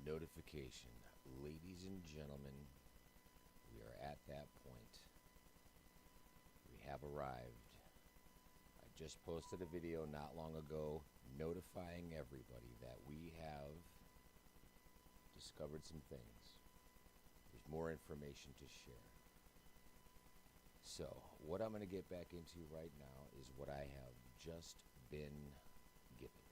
Notification. Ladies and gentlemen, we are at that point. We have arrived. I just posted a video not long ago notifying everybody that we have discovered some things. There's more information to share. So, what I'm going to get back into right now is what I have just been given.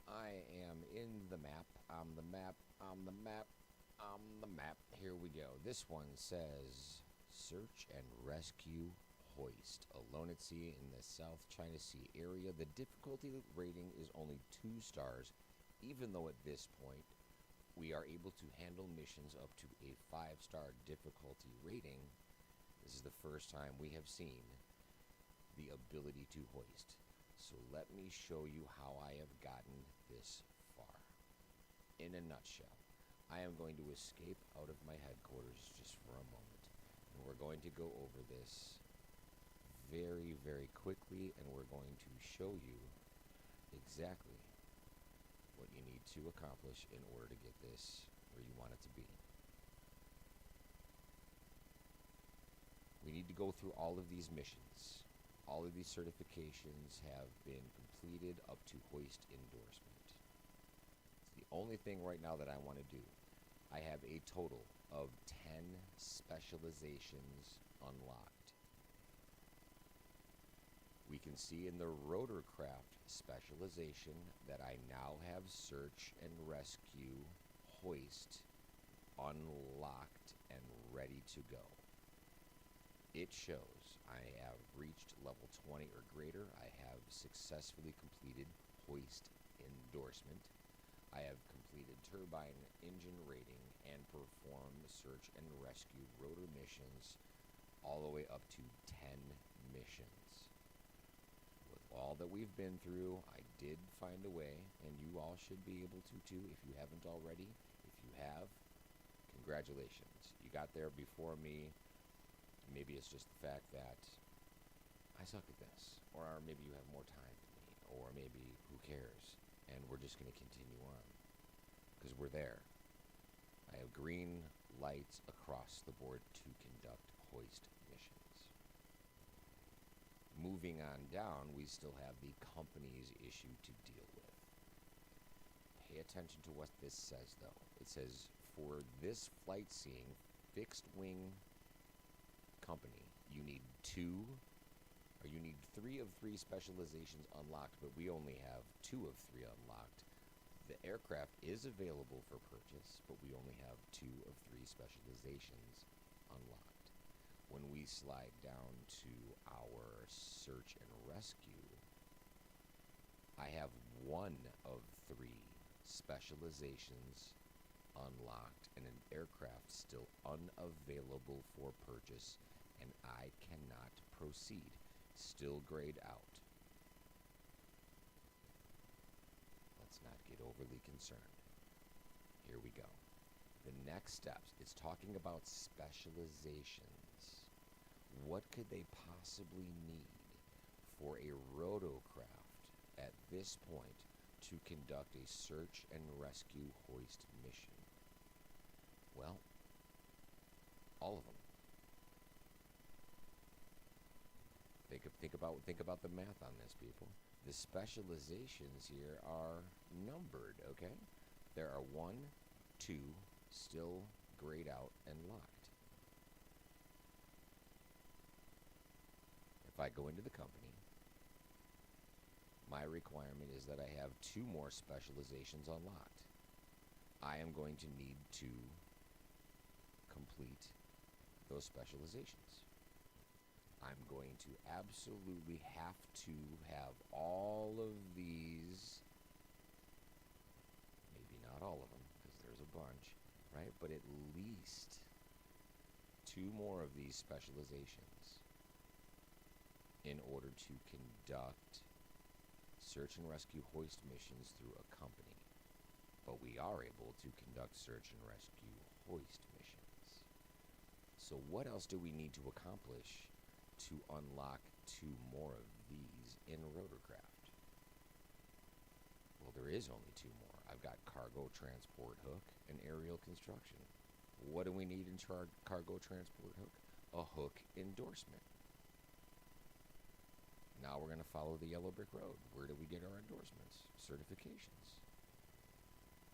I am in the map. I'm the map. I'm the map. I'm the map. Here we go. This one says Search and Rescue Hoist. Alone at sea in the South China Sea area. The difficulty rating is only 2 stars, even though at this point we are able to handle missions up to a 5-star difficulty rating. This is the first time we have seen the ability to hoist. So let me show you how I have gotten this far. In a nutshell, I am going to escape out of my headquarters just for a moment. And we're going to go over this very, very quickly, and we're going to show you exactly what you need to accomplish in order to get this where you want it to be. We need to go through all of these missions. All of these certifications have been completed up to hoist endorsement. It's the only thing right now that I want to do. I have a total of 10 specializations unlocked. We can see in the rotorcraft specialization that I now have search and rescue hoist unlocked and ready to go. It shows I have reached level 20 or greater. I have successfully completed hoist endorsement. I have completed turbine engine rating and performed search and rescue rotor missions all the way up to 10 missions. With all that we've been through, I did find a way, and you all should be able to too if you haven't already. If you have, congratulations. You got there before me. Maybe it's just the fact that I suck at this, or maybe you have more time than me, or maybe who cares, and we're just going to continue on, because we're there. I have green lights across the board to conduct hoist missions. Moving on down, we still have the company's issue to deal with. Pay attention to what this says, though. It says, for this flight seeing fixed wing company, you need 3 of 3 specializations unlocked, but we only have 2 of 3 unlocked. The aircraft is available for purchase, but we only have 2 of 3 specializations unlocked. When we slide down to our search and rescue, I have 1 of 3 specializations unlocked and an aircraft still unavailable for purchase, and I cannot proceed. Still grayed out. Let's not get overly concerned. Here we go. The next steps, it's talking about specializations. What could they possibly need for a rotocraft at this point to conduct a search and rescue hoist mission? Well, all of them. Think about the math on this, people. The specializations here are numbered, okay? There are 1, 2 still grayed out and locked. If I go into the company, my requirement is that I have 2 more specializations unlocked. I am going to need to complete those specializations. I'm going to absolutely have to have all of these, maybe not all of them, because there's a bunch, right? But at least 2 more of these specializations in order to conduct search and rescue hoist missions through a company. But we are able to conduct search and rescue hoist missions. So what else do we need to accomplish to unlock 2 more of these in rotorcraft? Well, there is only 2 more. I've got cargo transport hook and aerial construction. What do we need in cargo transport hook? A hook endorsement. Now we're going to follow the yellow brick road. Where do we get our endorsements? Certifications.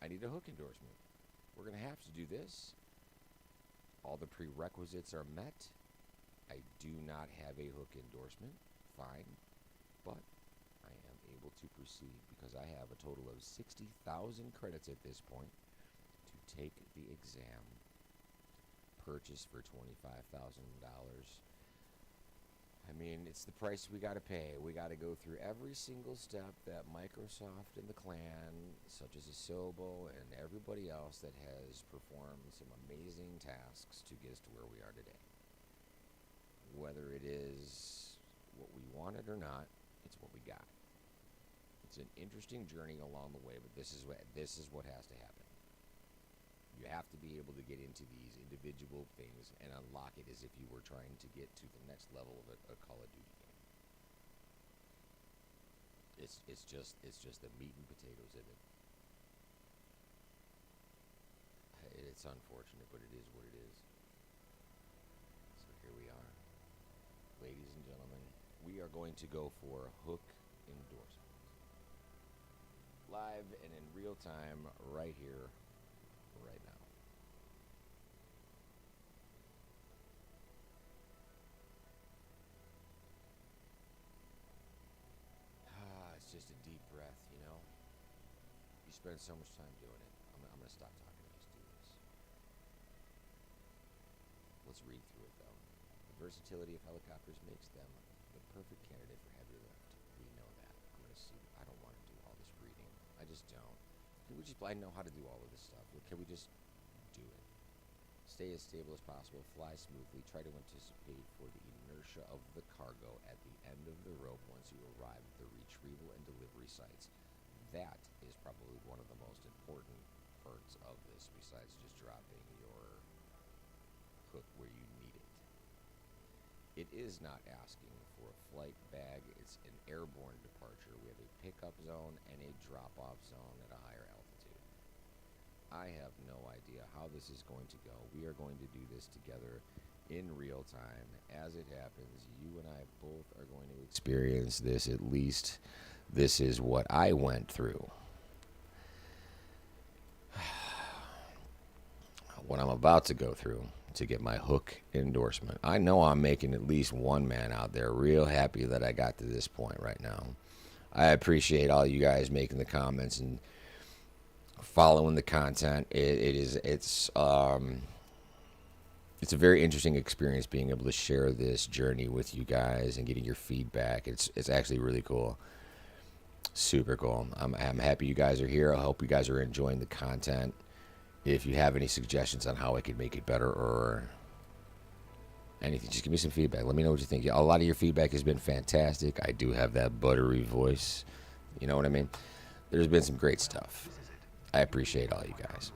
I need a hook endorsement. We're going to have to do this. All the prerequisites are met. I do not have a hook endorsement. Fine. But I am able to proceed because I have a total of 60,000 credits at this point to take the exam. Purchase for $25,000. I mean, it's the price we got to pay. We got to go through every single step that Microsoft and the clan, such as Asobo and everybody else that has performed some amazing tasks to get us to where we are today. Whether it is what we wanted or not, it's what we got. It's an interesting journey along the way, but this is what has to happen. You have to be able to get into these individual things and unlock it as if you were trying to get to the next level of a Call of Duty game. It's just the meat and potatoes of it. It's unfortunate, but it is what it is. So here we are. Ladies and gentlemen, we are going to go for a hook endorsement. Live and in real time right here, right now. It's just a deep breath, you know. You spend so much time doing it. I'm going to stop talking and just do this. Let's read through it, though. The versatility of helicopters makes them the perfect candidate for heavy lift. We know that. I'm going to see. I don't want to do all this reading. I just don't. I know how to do all of this stuff. Can we just do it? Stay as stable as possible, fly smoothly, try to anticipate for the inertia of the cargo at the end of the rope once you arrive at the retrieval and delivery sites. That is probably one of the most important parts of this, besides just dropping your hook where you need it. It is not asking for a flight bag. It's an airborne departure. We have a pickup zone and a drop-off zone at a higher altitude. I have no idea how this is going to go. We are going to do this together in real time. As it happens, you and I both are going to experience this. At least this is what I went through. What I'm about to go through to get my hook endorsement. I know I'm making at least one man out there real happy that I got to this point right now. I appreciate all you guys making the comments and following the content. It's a very interesting experience being able to share this journey with you guys and getting your feedback. It's actually really cool. Super cool. I'm happy you guys are here. I hope you guys are enjoying the content. If you have any suggestions on how I could make it better or anything, just give me some feedback. Let me know what you think. A lot of your feedback has been fantastic. I do have that buttery voice. You know what I mean? There's been some great stuff. I appreciate all you guys.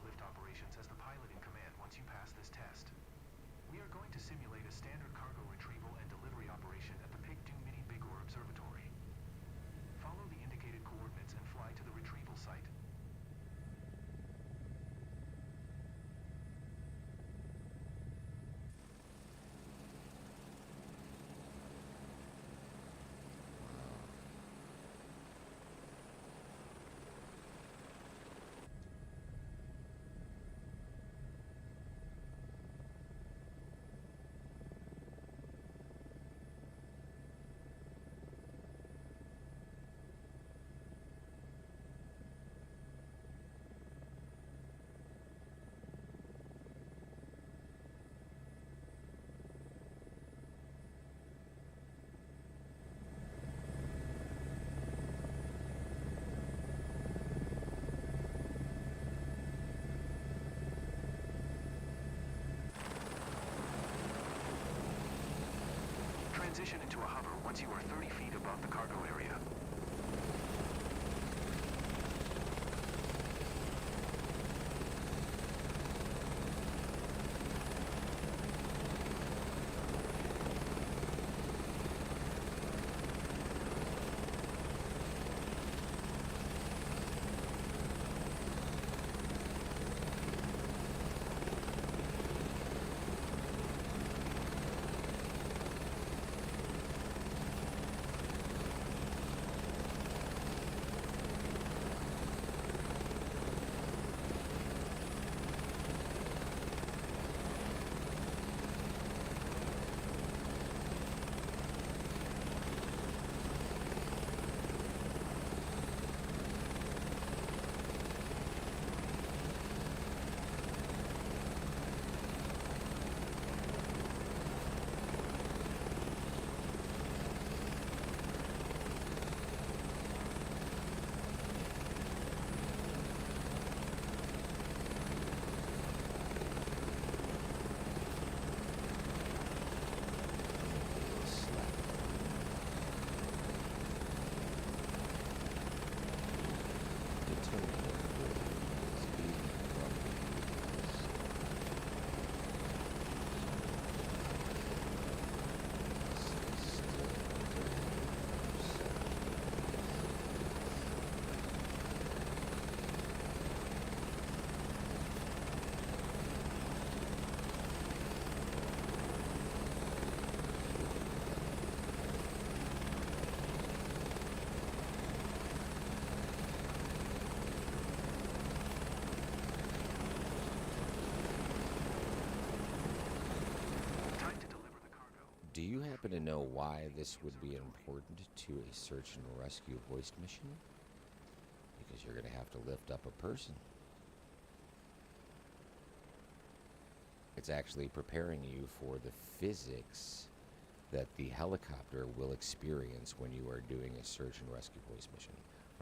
Transition into a hover once you are 30 feet above the cargo area. happen to know why this would be important to a search and rescue hoist mission? Because you're going to have to lift up a person. It's actually preparing you for the physics that the helicopter will experience when you are doing a search and rescue hoist mission,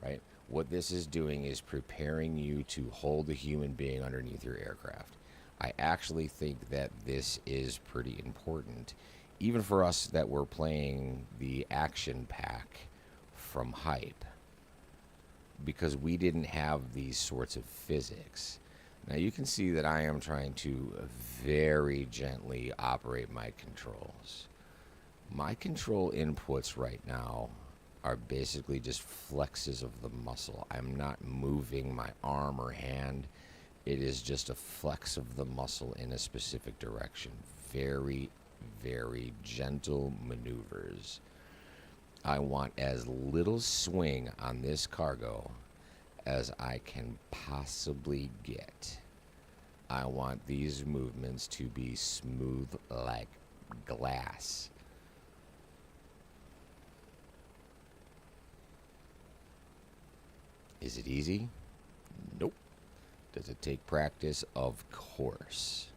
right? What this is doing is preparing you to hold a human being underneath your aircraft. I actually think that this is pretty important, even for us that were playing the action pack from Hype, because we didn't have these sorts of physics. Now you can see that I am trying to very gently operate my controls. My control inputs right now are basically just flexes of the muscle. I'm not moving my arm or hand. It is just a flex of the muscle in a specific direction. Very, very gentle maneuvers. I want as little swing on this cargo as I can possibly get. I want these movements to be smooth like glass. Is it easy? Nope. Does it take practice? Of course.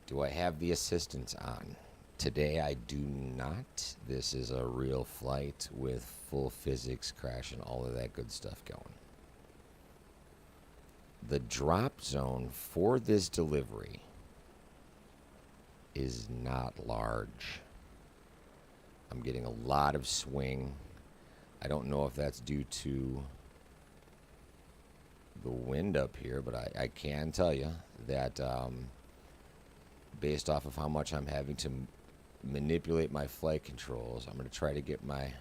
Do I have the assistance on? Today I do not. This is a real flight with full physics, crash, and all of that good stuff going. The drop zone for this delivery is not large. I'm getting a lot of swing. I don't know if that's due to the wind up here, but I can tell you that based off of how much I'm having to manipulate my flight controls, I'm going to try to get my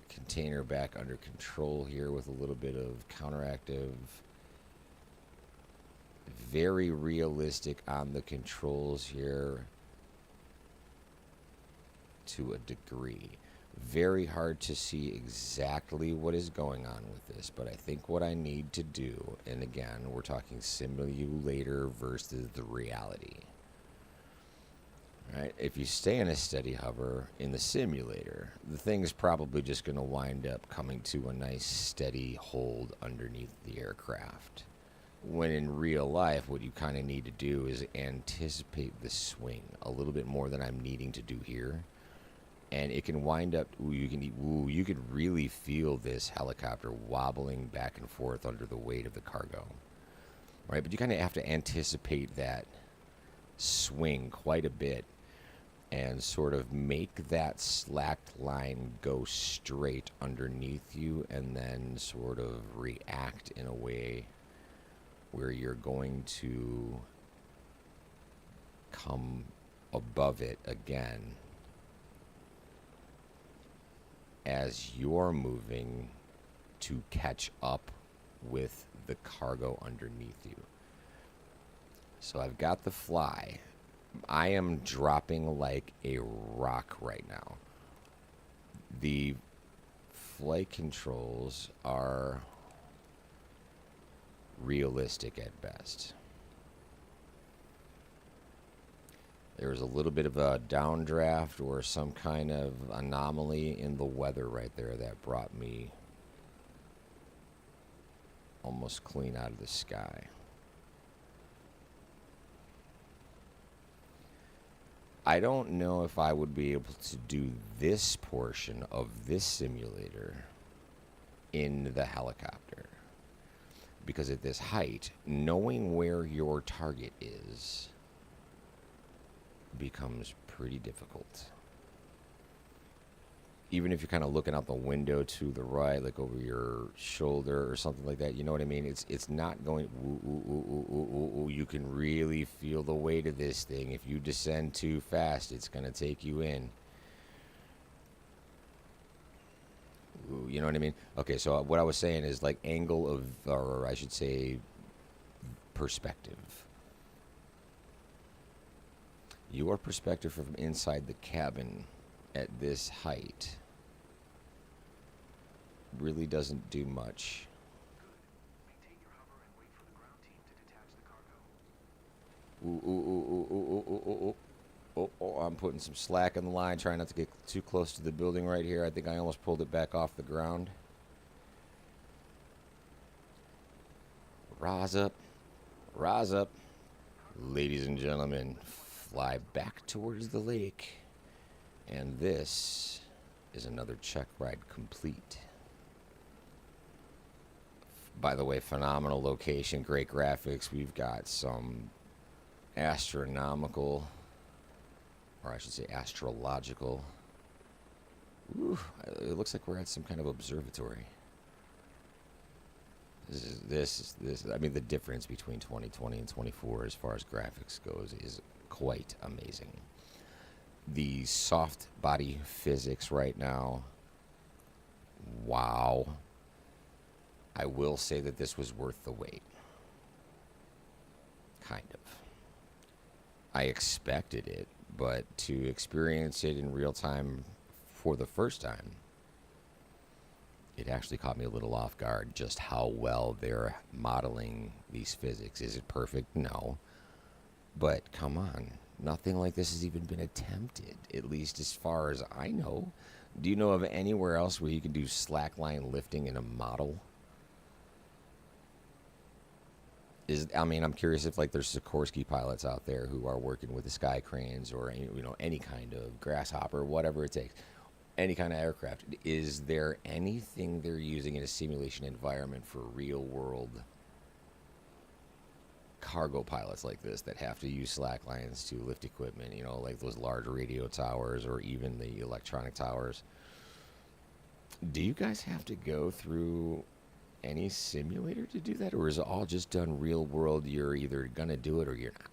container back under control here with a little bit of counteractive. Very realistic on the controls here to a degree. Very hard to see exactly what is going on with this, but I think what I need to do, and again, we're talking simulator versus the reality. Right? If you stay in a steady hover in the simulator, the thing is probably just going to wind up coming to a nice steady hold underneath the aircraft. When in real life, what you kind of need to do is anticipate the swing a little bit more than I'm needing to do here. And it can wind up, you could really feel this helicopter wobbling back and forth under the weight of the cargo. Right? But you kind of have to anticipate that swing quite a bit and sort of make that slacked line go straight underneath you and then sort of react in a way where you're going to come above it again as you're moving to catch up with the cargo underneath you. So I've got the fly. I am dropping like a rock right now. The flight controls are realistic at best. There was a little bit of a downdraft or some kind of anomaly in the weather right there that brought me almost clean out of the sky. I don't know if I would be able to do this portion of this simulator in the helicopter. Because at this height, knowing where your target is becomes pretty difficult. Even if you're kind of looking out the window to the right, like over your shoulder or something like that, you know what I mean? It's not going, you can really feel the weight of this thing. If you descend too fast, it's going to take you in. Ooh, you know what I mean? Okay, so what I was saying is like angle of, or I should say perspective. Your perspective from inside the cabin at this height really doesn't do much. Maintain your hover and wait for the ground team to detach the cargo. putting some slack in the line, trying not to get too close to the building right here. I think I almost pulled it back off the ground. Rise up. Rise up. Ladies and gentlemen, fly back towards the lake. And this is another check ride complete. By the way, phenomenal location, great graphics. We've got some astronomical, or I should say astrological. Ooh, it looks like we're at some kind of observatory. This. I mean, the difference between 2020 and 24 as far as graphics goes is quite amazing. The soft body physics right now, wow. I will say that this was worth the wait. Kind of. I expected it, but to experience it in real time for the first time, it actually caught me a little off guard just how well they're modeling these physics. Is it perfect? No. But come on. Nothing like this has even been attempted, at least as far as I know. Do you know of anywhere else where you can do slackline lifting in a model? I'm curious if like there's Sikorsky pilots out there who are working with the sky cranes or any kind of grasshopper, whatever it takes, any kind of aircraft. Is there anything they're using in a simulation environment for real world cargo pilots like this that have to use slack lines to lift equipment? Like those large radio towers or even the electronic towers. Do you guys have to go through any simulator to do that, or is it all just done real world? You're either gonna do it or you're not.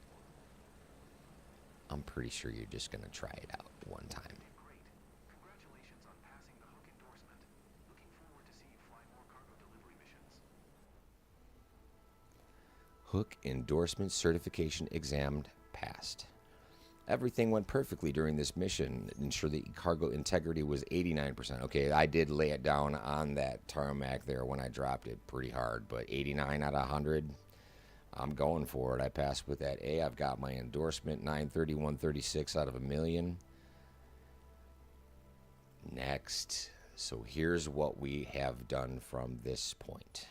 I'm pretty sure you're just gonna try it out one time. Great. Congratulations on passing the hook endorsement. Looking forward to see you fly more cargo delivery missions. Hook endorsement certification exam passed. Everything went perfectly during this mission. Ensure the cargo integrity was 89%. Okay, I did lay it down on that tarmac there when I dropped it pretty hard, but 89 out of 100, I'm going for it. I passed with that A. I've got my endorsement, 931.36 out of 1,000,000. Next. So here's what we have done from this point.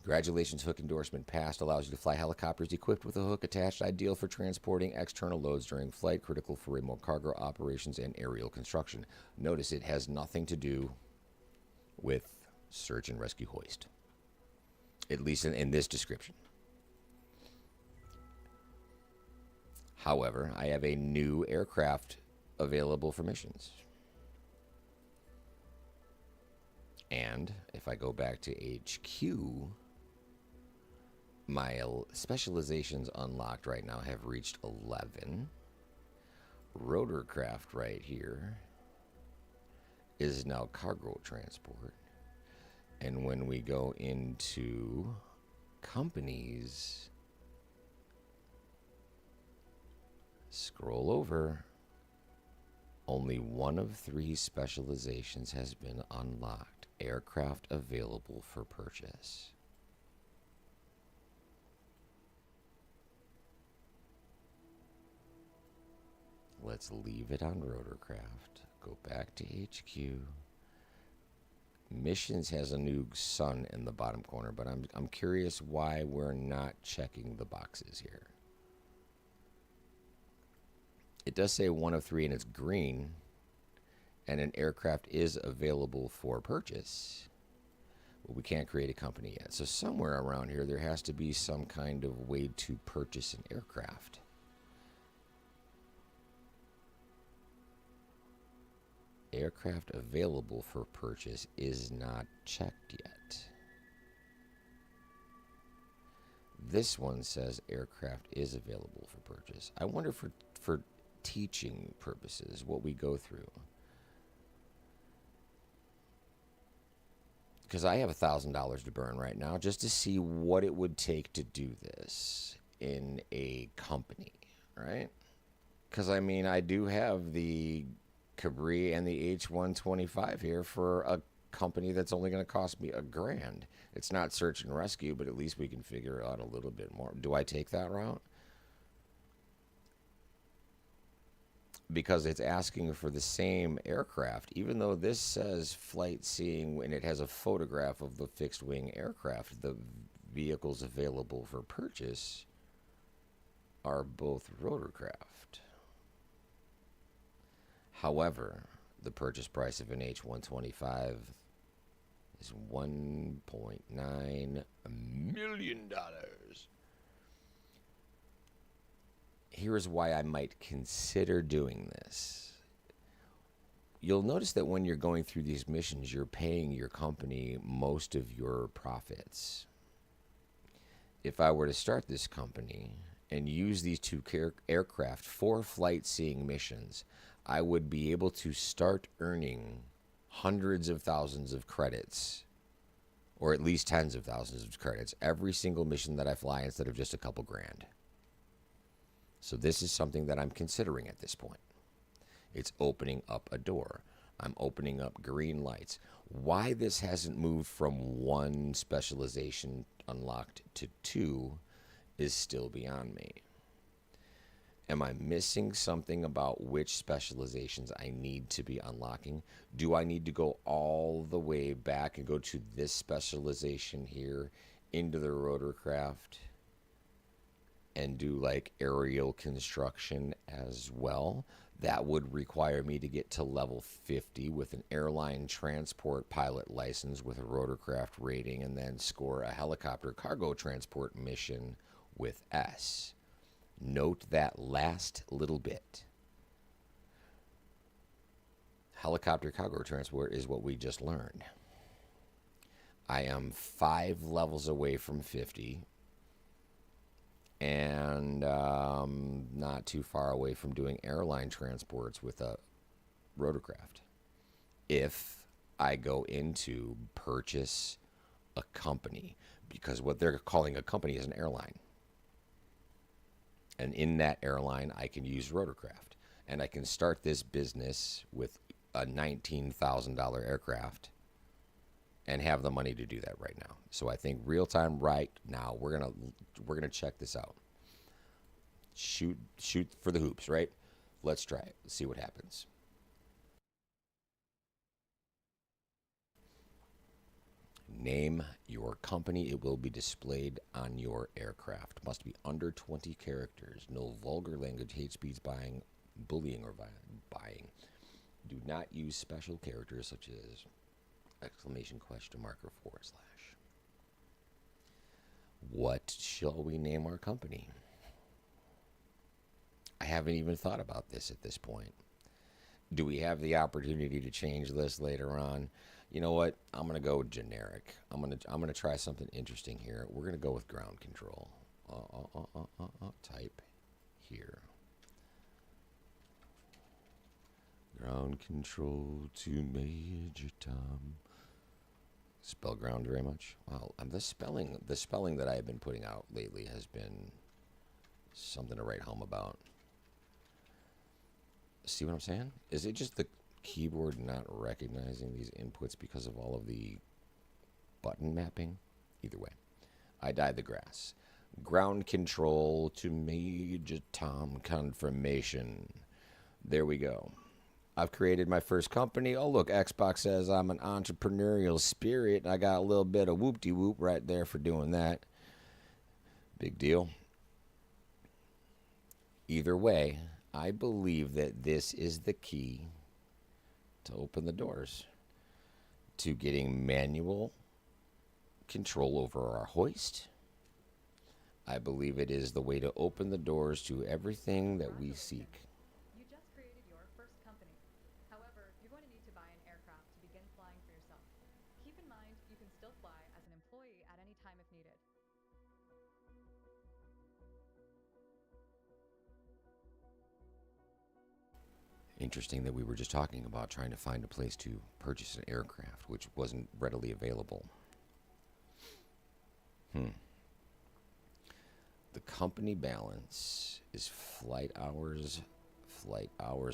Congratulations, hook endorsement passed. Allows you to fly helicopters equipped with a hook attached, ideal for transporting external loads during flight, critical for remote cargo operations and aerial construction. Notice it has nothing to do with search and rescue hoist, at least in this description. However, I have a new aircraft available for missions. And if I go back to HQ, my specializations unlocked right now have reached 11. Rotorcraft right here is now cargo transport. And when we go into companies, scroll over, only one of 3 specializations has been unlocked. Aircraft available for purchase. Let's leave it on Rotorcraft. Go back to HQ. Missions has a new sun in the bottom corner, but I'm curious why we're not checking the boxes here. It does say 1 of 3 and it's green, and an aircraft is available for purchase, but we can't create a company yet. So somewhere around here there has to be some kind of way to purchase an aircraft. Aircraft available for purchase is not checked yet. This one says aircraft is available for purchase. I wonder for teaching purposes what we go through. Because I have $1,000 to burn right now just to see what it would take to do this in a company, right? Because I do have the Cabri and the H-125 here for a company that's only going to cost me $1,000. It's not search and rescue, but at least we can figure out a little bit more. Do I take that route? because it's asking for the same aircraft, even though this says flight seeing and it has a photograph of the fixed wing aircraft. The vehicles available for purchase are both rotorcraft. However, the purchase price of an H-125 is $1.9 million. Here's why I might consider doing this. You'll notice that when you're going through these missions, you're paying your company most of your profits. If I were to start this company and use these two aircraft for flight seeing missions, I would be able to start earning hundreds of thousands of credits, or at least tens of thousands of credits, every single mission that I fly instead of just a couple grand. So this is something that I'm considering at this point. It's opening up a door. I'm opening up green lights. Why this hasn't moved from one specialization unlocked to two is still beyond me. Am I missing something about which specializations I need to be unlocking? Do I need to go all the way back and go to this specialization here into the rotorcraft and do like aerial construction as well? That would require me to get to level 50 with an airline transport pilot license with a rotorcraft rating, and then score a helicopter cargo transport mission with S. Note that last little bit. Helicopter cargo transport is what we just learned. I am 5 levels away from 50, and not too far away from doing airline transports with a rotorcraft. If I go into purchase a company, because what they're calling a company is an airline. And in that airline, I can use rotorcraft. And I can start this business with a $19,000 aircraft and have the money to do that right now. So I think real time right now, we're gonna check this out. Shoot for the hoops, right? Let's try it. Let's see what happens. Name your company. It will be displayed on your aircraft. Must be under 20 characters. No vulgar language, hate speech, buying, bullying, or buying. Do not use special characters such as exclamation, question mark, or /. What shall we name our company? I haven't even thought about this at this point. Do we have the opportunity to change this later on? You know what? I'm gonna go generic. I'm gonna try something interesting here. We're gonna go with ground control. Type here. Ground control to Major Tom. Spell ground very much. Wow, the spelling that I've been putting out lately has been something to write home about. See what I'm saying? Is it just the keyboard not recognizing these inputs because of all of the button mapping? Either way, I dyed the grass. Ground control to Major Tom confirmation. There we go. I've created my first company. Oh, look, Xbox says I'm an entrepreneurial spirit. I got a little bit of whoop-de-whoop right there for doing that. Big deal. Either way, I believe that this is the key to open the doors to getting manual control over our hoist. I believe it is the way to open the doors to everything that we seek. You just created your first company. However, you're going to need to buy an aircraft to begin flying for yourself. Keep in mind, you can still fly as an employee at any time if needed. Interesting that we were just talking about trying to find a place to purchase an aircraft, which wasn't readily available. The company balance is flight hours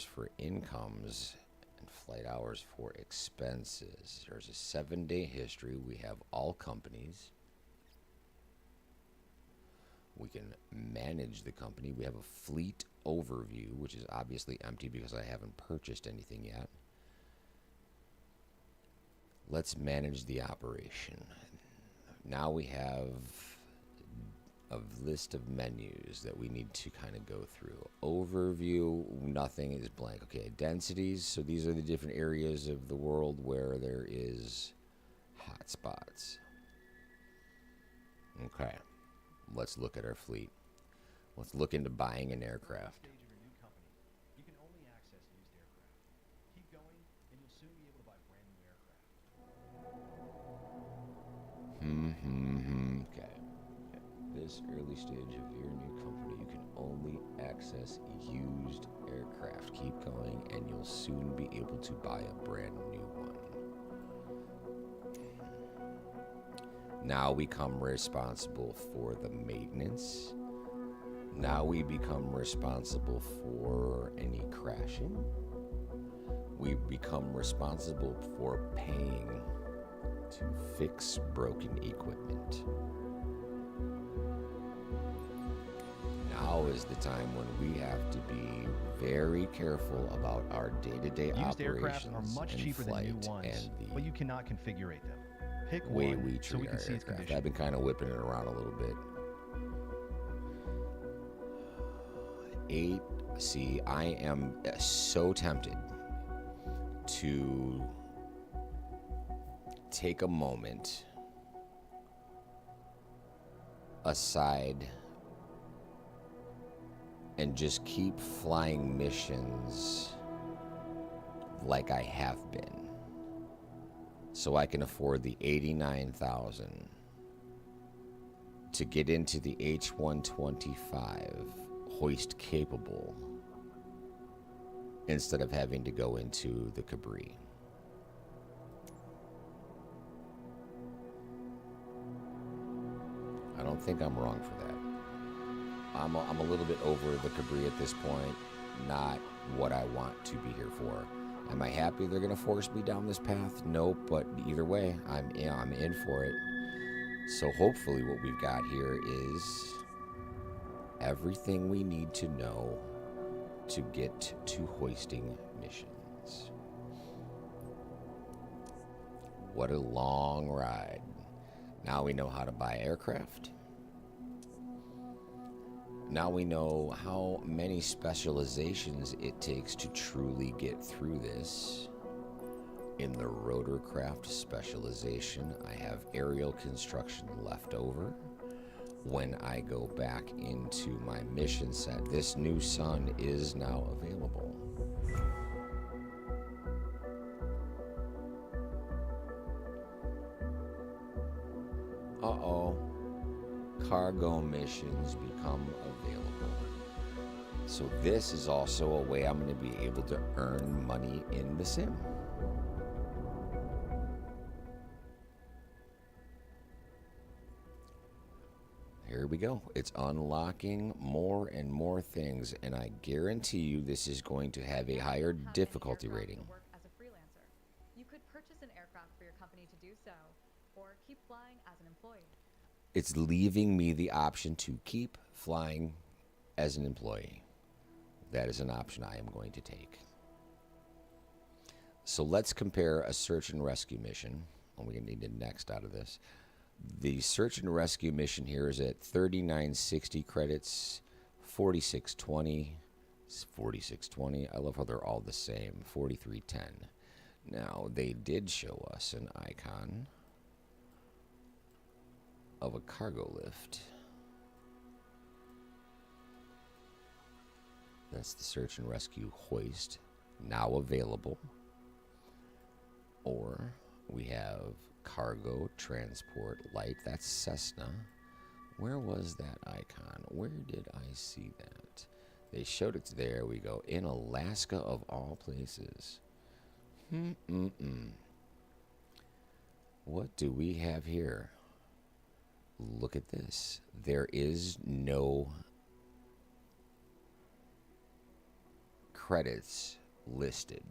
for incomes, and flight hours for expenses. There's a 7-day history. We have all companies. We can manage the company. We have a fleet overview, which is obviously empty because I haven't purchased anything yet. Let's manage the operation. Now we have a list of menus that we need to kind of go through. Overview, nothing is blank. Okay, densities. So these are the different areas of the world where there is hotspots. Okay, let's look at our fleet. Let's look into buying an aircraft. Stage of your new company, you can only access used aircraft. Keep going, and you'll soon be able to buy brand new aircraft. Okay. This early stage of your new company, you can only access used aircraft. Keep going, and you'll soon be able to buy a brand new one. Now we become responsible for the maintenance. Now we become responsible for any crashing. We become responsible for paying to fix broken equipment. Now is the time when we have to be very careful about our day-to-day Used aircraft operations are much and cheaper than flight new ones, and but the you cannot configure them. Pick way one we so we treat can our see its aircraft. condition. I've been kind of whipping it around a little bit. See, I am so tempted to take a moment aside and just keep flying missions like I have been, so I can afford the $89,000 to get into the H-125 hoist capable instead of having to go into the Cabri. I don't think I'm wrong for that. I'm a little bit over the Cabri at this point, not what I want to be here for. Am I happy they're going to force me down this path? Nope, but either way, I'm in for it. So hopefully what we've got here is everything we need to know to get to hoisting missions. What a long ride. Now we know how to buy aircraft. Now we know how many specializations it takes to truly get through this. In the rotorcraft specialization, I have aerial construction left over. When I go back into my mission set, this new sun is now available. Uh-oh. Cargo missions become available. So this is also a way I'm going to be able to earn money in the sim. Here we go. It's unlocking more and more things, and I guarantee you this is going to have a higher difficulty rating. Work as a freelancer. You could purchase an aircraft for your company to do so, or keep flying as an employee. It's leaving me the option to keep flying as an employee. That is an option I am going to take. So let's compare a search and rescue mission. And we're going to need the next out of this. The search and rescue mission here is at 3960 credits, 4620, 4620. I love how they're all the same, 4310. Now, they did show us an icon of a cargo lift. That's the search and rescue hoist, now available. Or we have cargo transport light. That's Cessna. Where was that icon? Where did I see that? They showed it. There we go. In Alaska, of all places. What do we have here? Look at this. There is no credits listed.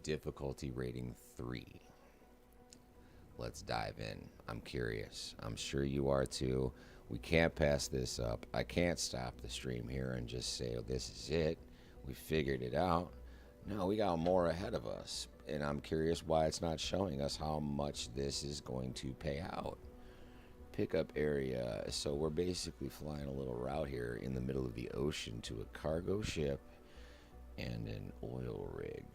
Difficulty rating 3. Let's dive in. I'm curious. I'm sure you are too. We can't pass this up. I can't stop the stream here and just say, oh, this is it. We figured it out. No, we got more ahead of us. And I'm curious why it's not showing us how much this is going to pay out. Pickup area. So we're basically flying a little route here in the middle of the ocean to a cargo ship and an oil rig.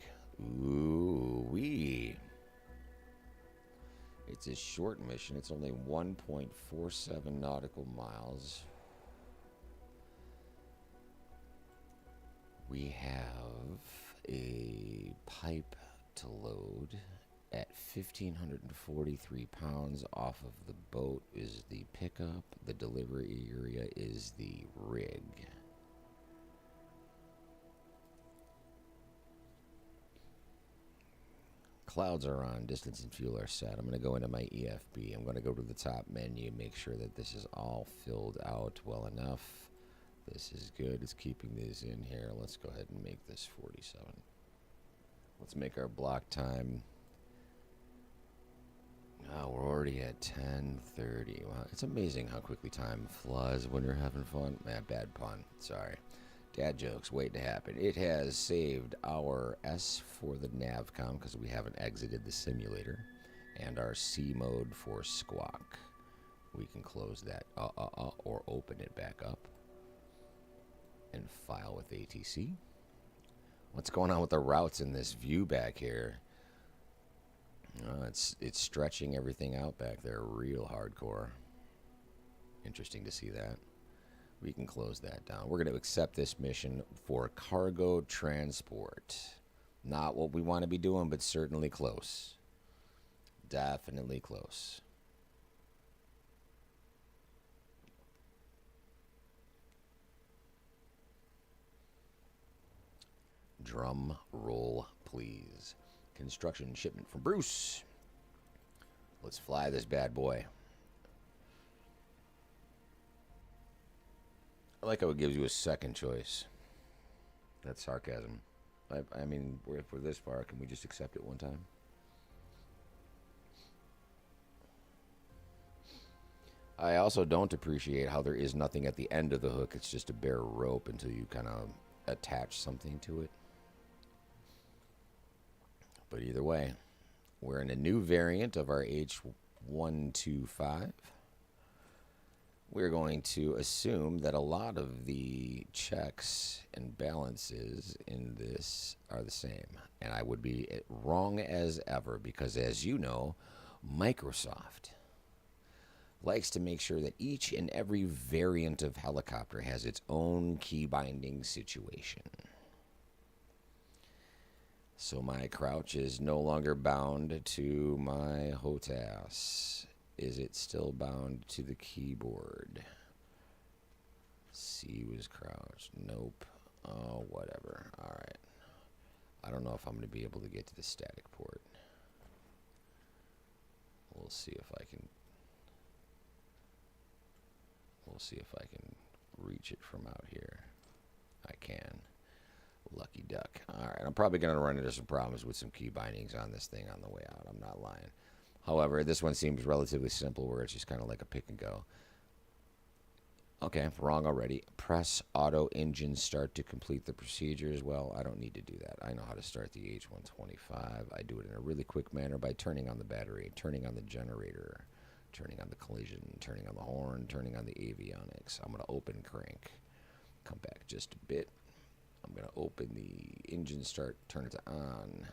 Ooh wee. It's a short mission. It's only 1.47 nautical miles. We have a pipe to load at 1,543 pounds. Off of the boat is the pickup. The delivery area is the rig. Clouds are on, distance and fuel are set. I'm going to go into my EFB. I'm going to go to the top menu, make sure that this is all filled out well enough. This is good. It's keeping these in here. Let's go ahead and make this 47. Let's make our block time. Oh, we're already at 10:30. Wow, it's amazing how quickly time flies when you're having fun. Bad pun. Sorry. Dad jokes waiting to happen. It has saved our S for the navcom because we haven't exited the simulator, and our C mode for squawk. We can close that or open it back up and file with ATC. What's going on with the routes in this view back here? It's stretching everything out back there real hardcore. Interesting to see that. We can close that down. We're going to accept this mission for cargo transport. Not what we want to be doing, but certainly close. Definitely close. Drum roll, please. Construction shipment from Bruce. Let's fly this bad boy. I like how it gives you a second choice. That's sarcasm. I mean, if we're this far, can we just accept it one time? I also don't appreciate how there is nothing at the end of the hook. It's just a bare rope until you kind of attach something to it. But either way, we're in a new variant of our H125. We're going to assume that a lot of the checks and balances in this are the same. And I would be wrong as ever because, as you know, Microsoft likes to make sure that each and every variant of helicopter has its own key binding situation. So my crouch is no longer bound to my HOTAS. Is it still bound to the keyboard? C was crouched. Nope. Oh, whatever. All right. I don't know if I'm going to be able to get to the static port. We'll see if I can. We'll see if I can reach it from out here. I can. Lucky duck. All right. I'm probably going to run into some problems with some key bindings on this thing on the way out. I'm not lying. However, this one seems relatively simple where it's just kind of like a pick and go. Okay, wrong already. Press auto engine start to complete the procedures. Well, I don't need to do that. I know how to start the H125. I do it in a really quick manner by turning on the battery, turning on the generator, turning on the collision, turning on the horn, turning on the avionics. I'm going to open crank. Come back just a bit. I'm going to open the engine start, turn it to on.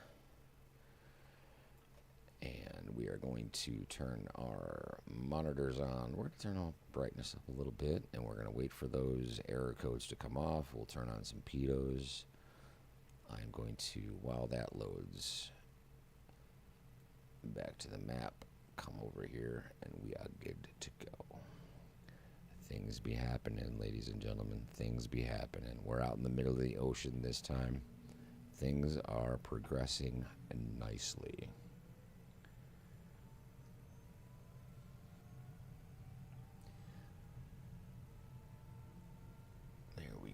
And we are going to turn our monitors on. We're going to turn our brightness up a little bit, and we're going to wait for those error codes to come off. We'll turn on some pitos. I'm going to, while that loads, back to the map, come over here, and we are good to go. Things be happening, ladies and gentlemen. Things be happening. We're out in the middle of the ocean this time. Things are progressing nicely.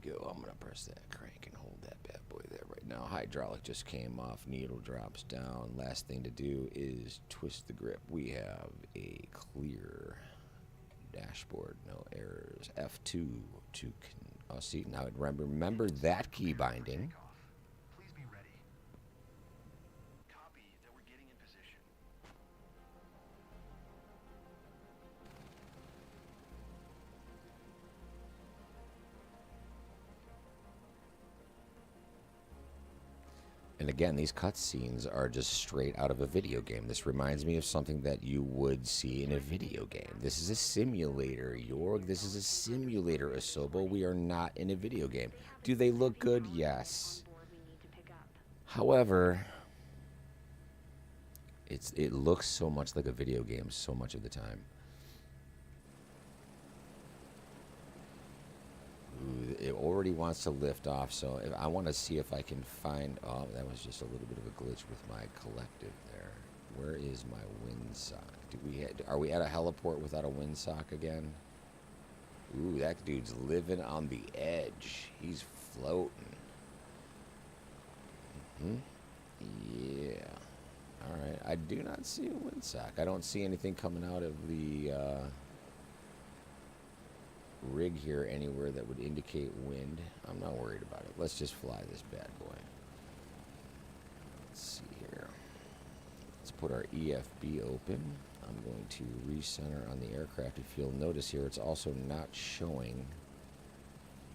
Go. I'm gonna press that crank and hold that bad boy there right now. Hydraulic just came off, needle drops down. Last thing to do is twist the grip. We have a clear dashboard, no errors. F2 to see now. Remember that key binding. Please be ready. Copy that we're getting in position. And again, these cutscenes are just straight out of a video game. This reminds me of something that you would see in a video game. This is a simulator, Jorg. This is a simulator, Asobo. We are not in a video game. Do they look good? Yes. However, it looks so much like a video game so much of the time. Ooh, it already wants to lift off, so I want to see if I can find... Oh, that was just a little bit of a glitch with my collective there. Where is my windsock? Are we at a heliport without a windsock again? Ooh, that dude's living on the edge. He's floating. Yeah. Alright, I do not see a windsock. I don't see anything coming out of the... rig here anywhere that would indicate wind. I'm not worried about it. Let's just fly this bad boy. Let's see here. Let's put our EFB open. I'm going to recenter on the aircraft. If you'll notice here, it's also not showing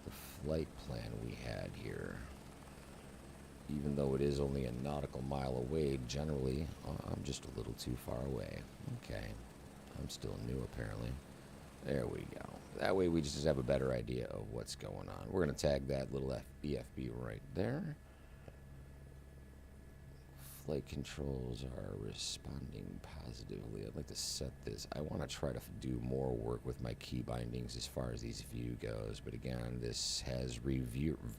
the flight plan we had here. Even though it is only a nautical mile away, generally, I'm just a little too far away. Okay. I'm still new, apparently. There we go. That way we just have a better idea of what's going on. We're going to tag that little EFB right there. Flight controls are responding positively. I'd like to set this. I want to try to do more work with my key bindings as far as these view goes. But again, this has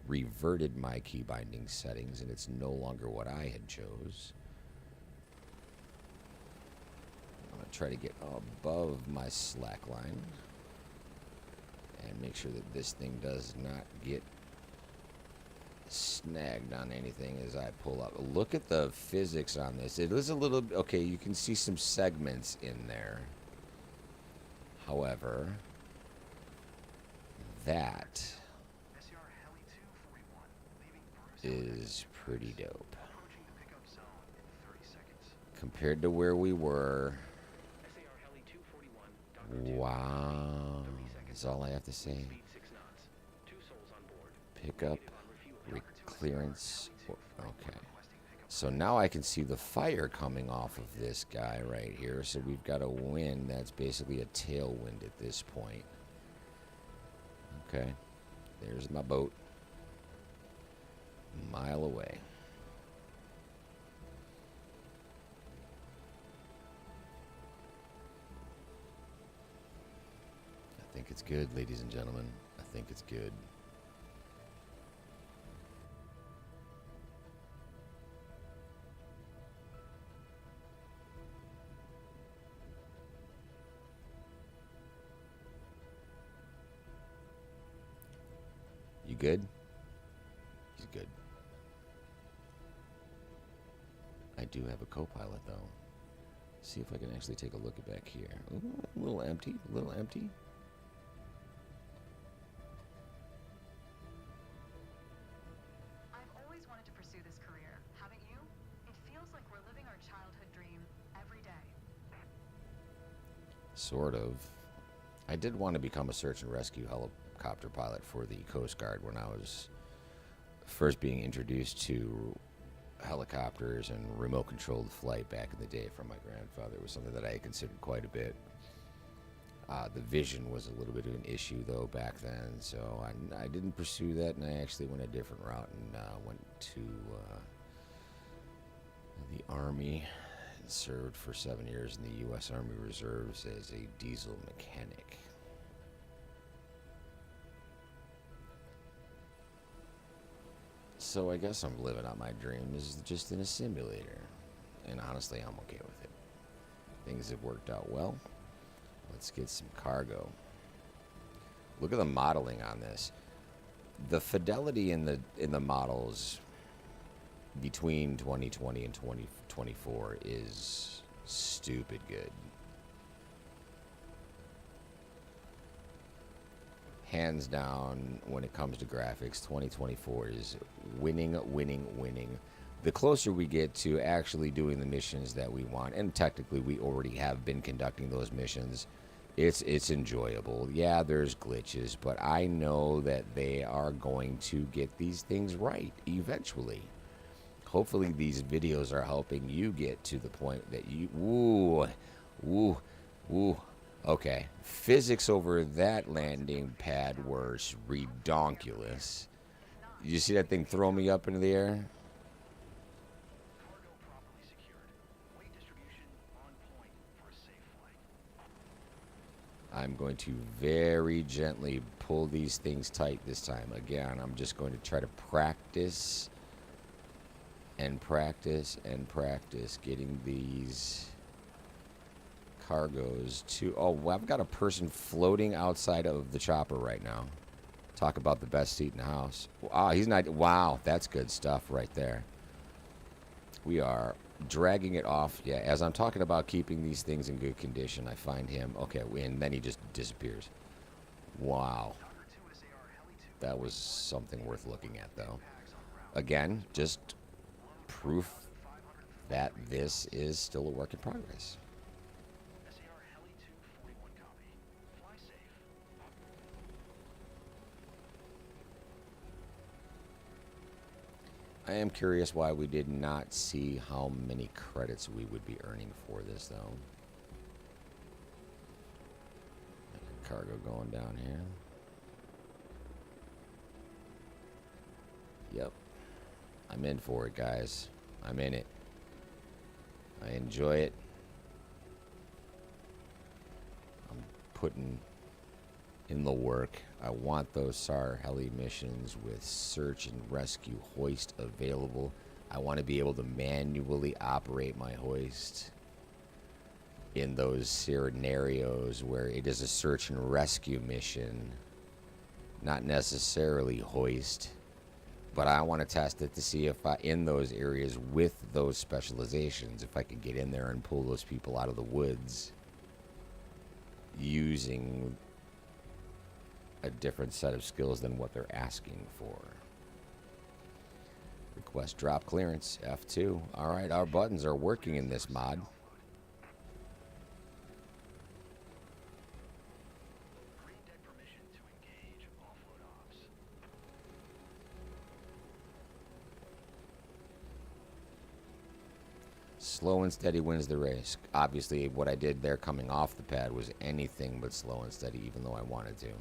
reverted my key binding settings, and it's no longer what I had chose. I'm going to try to get above my slack line and make sure that this thing does not get snagged on anything as I pull up. Look at the physics on this. It is a little... Okay, you can see some segments in there. However, that is pretty dope. Compared to where we were... Wow. That's all I have to say. Pick up, clearance. Okay. So now I can see the fire coming off of this guy right here. So we've got a wind that's basically a tailwind at this point. Okay. There's my boat. A mile away. I think it's good, ladies and gentlemen. I think it's good. You good? He's good. I do have a co-pilot, though. See if I can actually take a look at back here. Ooh, a little empty, a little empty. I've always wanted to pursue this career, haven't you? It feels like we're living our childhood dream every day. Sort of. I did want to become a search and rescue helicopter pilot for the Coast Guard when I was first being introduced to helicopters and remote controlled flight back in the day from my grandfather. It was something that I considered quite a bit. The vision was a little bit of an issue though back then, so I didn't pursue that, and I actually went a different route and went to the Army and served for 7 years in the U.S. Army Reserves as a diesel mechanic. So I guess I'm living out my dreams just in a simulator. And honestly, I'm okay with it. Things have worked out well. Let's get some cargo. Look at the modeling on this. The fidelity in the models between 2020 and 2024 is stupid good. Hands down, when it comes to graphics, 2024 is winning, winning, winning. The closer we get to actually doing the missions that we want, and technically we already have been conducting those missions, it's enjoyable. Yeah, there's glitches, but I know that they are going to get these things right eventually. Hopefully these videos are helping you get to the point that you... Ooh. Okay, physics over that landing pad were redonkulous. You see that thing throw me up into the air? Cargo properly secured. Weight distribution on point for a safe flight. I'm going to very gently pull these things tight this time. Again, I'm just going to try to practice and practice and practice getting these cargoes to... Oh, well, I've got a person floating outside of the chopper right now. Talk about the best seat in the house. Ah, he's not... Wow, that's good stuff right there. We are dragging it off. Yeah, as I'm talking about keeping these things in good condition, I find him. Okay, and then he just disappears. Wow. That was something worth looking at, though. Again, just proof that this is still a work in progress. SAR-Heli-2-41 copy. Fly safe. I am curious why we did not see how many credits we would be earning for this, though. Cargo going down here. Yep. I'm in for it, guys. I'm in it. I enjoy it. I'm putting in the work. I want those SAR heli missions with search and rescue hoist available. I want to be able to manually operate my hoist in those scenarios where it is a search and rescue mission, not necessarily hoist. But I want to test it to see if I, in those areas with those specializations, if I could get in there and pull those people out of the woods using a different set of skills than what they're asking for. Request drop clearance, F2. All right, our buttons are working in this mod. Green deck permission to engage offload ops. Slow and steady wins the race. Obviously, what I did there coming off the pad was anything but slow and steady, even though I wanted to.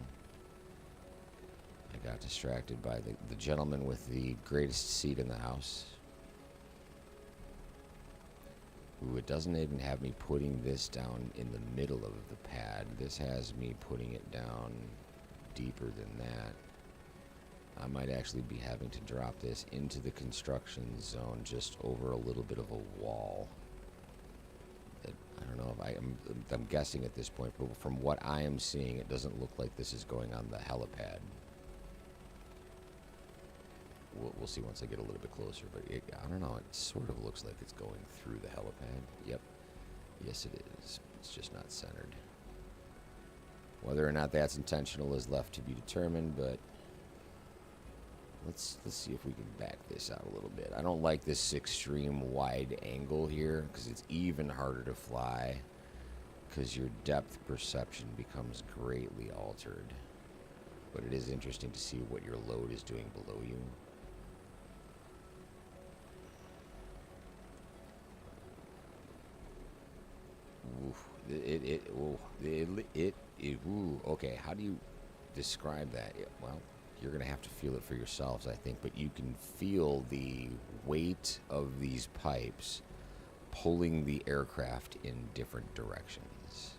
I got distracted by the gentleman with the greatest seat in the house. Ooh, it doesn't even have me putting this down in the middle of the pad. This has me putting it down deeper than that. I might actually be having to drop this into the construction zone just over a little bit of a wall. I don't know if I'm guessing at this point, but from what I am seeing, it doesn't look like this is going on the helipad. We'll see once I get a little bit closer, but I don't know. It sort of looks like it's going through the helipad. Yep. Yes, it is. It's just not centered. Whether or not that's intentional is left to be determined, but let's see if we can back this out a little bit. I don't like this extreme wide angle here because it's even harder to fly because your depth perception becomes greatly altered. But it is interesting to see what your load is doing below you. Okay, how do you describe that? Well, you're going to have to feel it for yourselves, I think, but you can feel the weight of these pipes pulling the aircraft in different directions.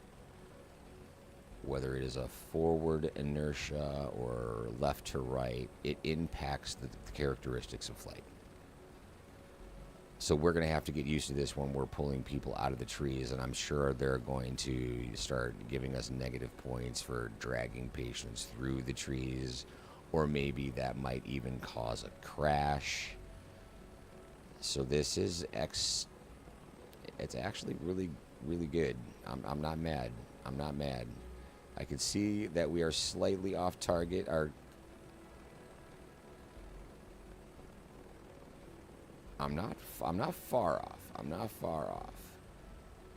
Whether it is a forward inertia or left to right, it impacts the characteristics of flight. So we're going to have to get used to this when we're pulling people out of the trees, and I'm sure they're going to start giving us negative points for dragging patients through the trees or maybe that might even cause a crash. So this is it's actually really, really good. I'm not mad. I'm not mad. I can see that we are slightly off target. I'm not far off. I'm not far off.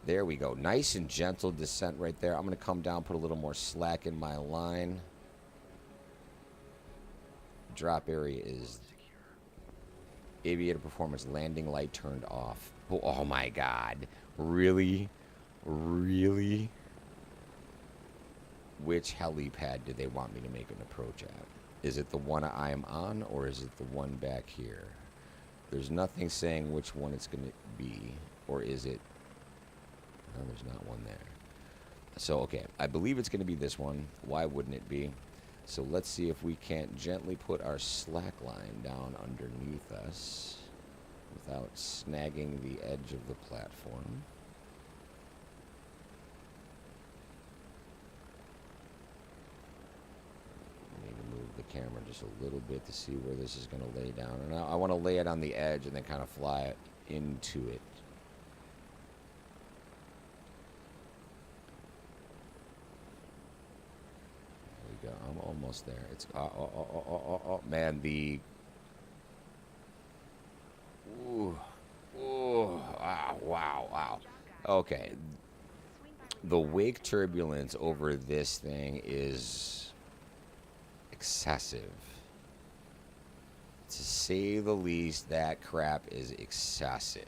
There we go. Nice and gentle descent right there. I'm going to come down, put a little more slack in my line. Drop area is aviator performance, landing light turned off. Oh my God. Really? Really? Which helipad do they want me to make an approach at? Is it the one I am on, or is it the one back here? There's nothing saying which one it's going to be, or is it? No, there's not one there. So, okay, I believe it's going to be this one. Why wouldn't it be? So let's see if we can't gently put our slack line down underneath us without snagging the edge of the platform. I need to move the camera just a little bit to see where this is going to lay down. And I want to lay it on the edge and then kind of fly into it. Go. I'm almost there. It's man, the wow. Okay, the wake turbulence over this thing is excessive, to say the least. That crap is excessive.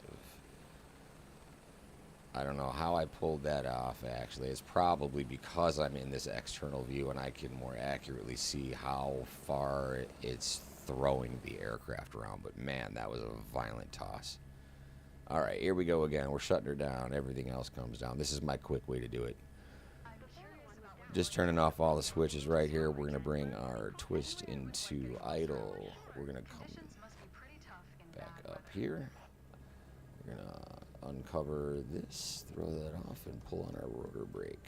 I don't know how I pulled that off, actually. It's probably because I'm in this external view and I can more accurately see how far it's throwing the aircraft around. But man, that was a violent toss. All right, here we go again. We're shutting her down. Everything else comes down. This is my quick way to do it. Just turning off all the switches right here. We're going to bring our twist into idle. We're going to come back up here. We're going to uncover this, throw that off, and pull on our rotor brake.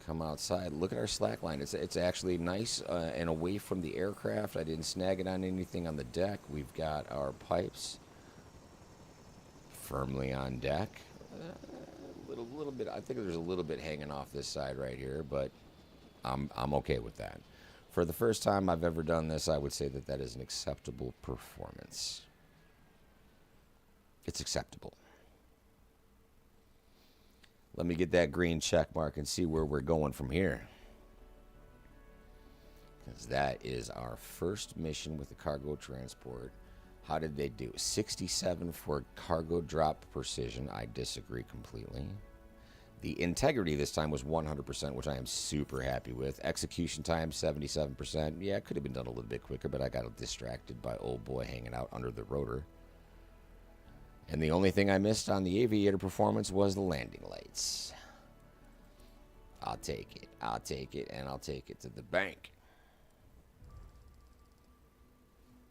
Come outside. Look at our slack line. It's actually nice and away from the aircraft. I didn't snag it on anything on the deck. We've got our pipes firmly on deck. A little bit. I think there's a little bit hanging off this side right here, but I'm okay with that. For the first time I've ever done this, I would say that that is an acceptable performance. It's acceptable. Let me get that green check mark and see where we're going from here. Because that is our first mission with the cargo transport. How did they do? 67 for cargo drop precision. I disagree completely. The integrity this time was 100%, which I am super happy with. Execution time, 77%. Yeah, it could have been done a little bit quicker, but I got distracted by old boy hanging out under the rotor. And the only thing I missed on the aviator performance was the landing lights. I'll take it. I'll take it, and I'll take it to the bank.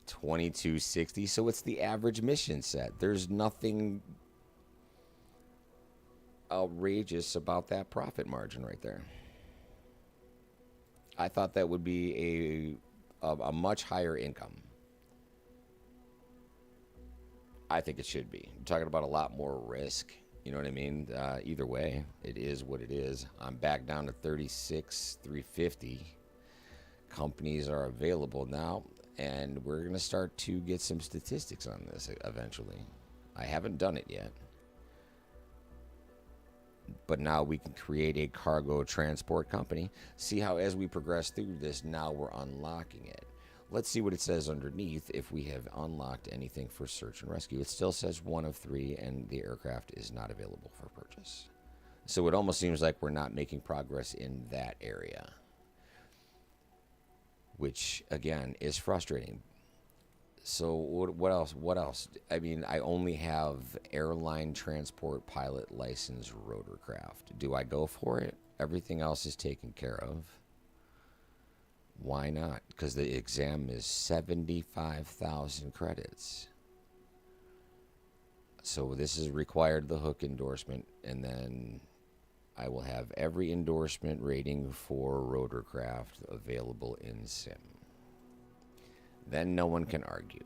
2260, so it's the average mission set. There's nothing outrageous about that profit margin right there. I thought that would be a much higher income. I think it should be. I'm talking about a lot more risk. You know what I mean? Either way, it is what it is. I'm back down to 36,350. Companies are available now, and we're going to start to get some statistics on this eventually. I haven't done it yet. But now we can create a cargo transport company. See how as we progress through this, now we're unlocking it. Let's see what it says underneath if we have unlocked anything for search and rescue. It still says 1 of 3, and the aircraft is not available for purchase. So it almost seems like we're not making progress in that area, which, again, is frustrating. So what else? What else? I mean, I only have airline transport pilot license rotorcraft. Do I go for it? Everything else is taken care of. Why not? Because the exam is 75,000 credits. So this is required the hook endorsement, and then I will have every endorsement rating for rotorcraft available in Sim. Then no one can argue.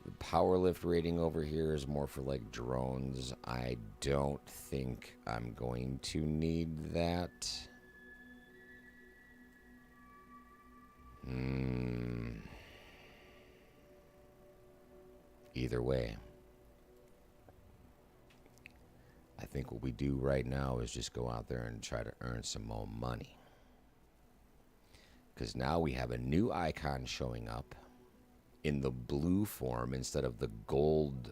The power lift rating over here is more for like drones. I don't think I'm going to need that. Either way, I think what we do right now is just go out there and try to earn some more money. Because now we have a new icon showing up in the blue form instead of the gold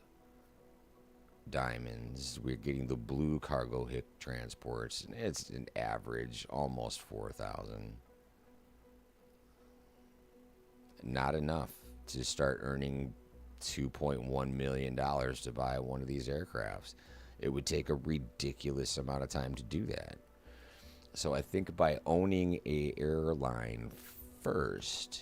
diamonds. We're getting the blue cargo hick transports. It's an average almost 4,000. Not enough to start earning $2.1 million to buy one of these aircrafts. It would take a ridiculous amount of time to do that. So I think by owning a airline first,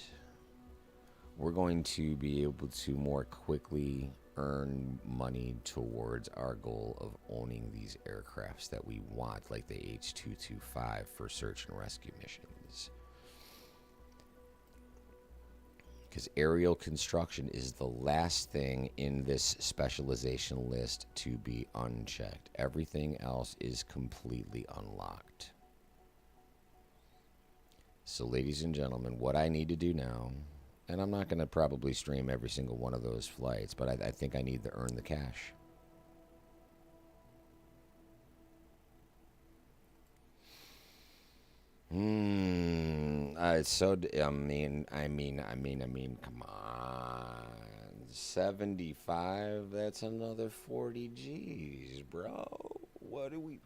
we're going to be able to more quickly earn money towards our goal of owning these aircrafts that we want, like the H-225 for search and rescue missions. Because aerial construction is the last thing in this specialization list to be unchecked. Everything else is completely unlocked. So, ladies and gentlemen, what I need to do now, and I'm not going to probably stream every single one of those flights, but I think I need to earn the cash. Come on. 75, that's another 40 G's, bro. What do we...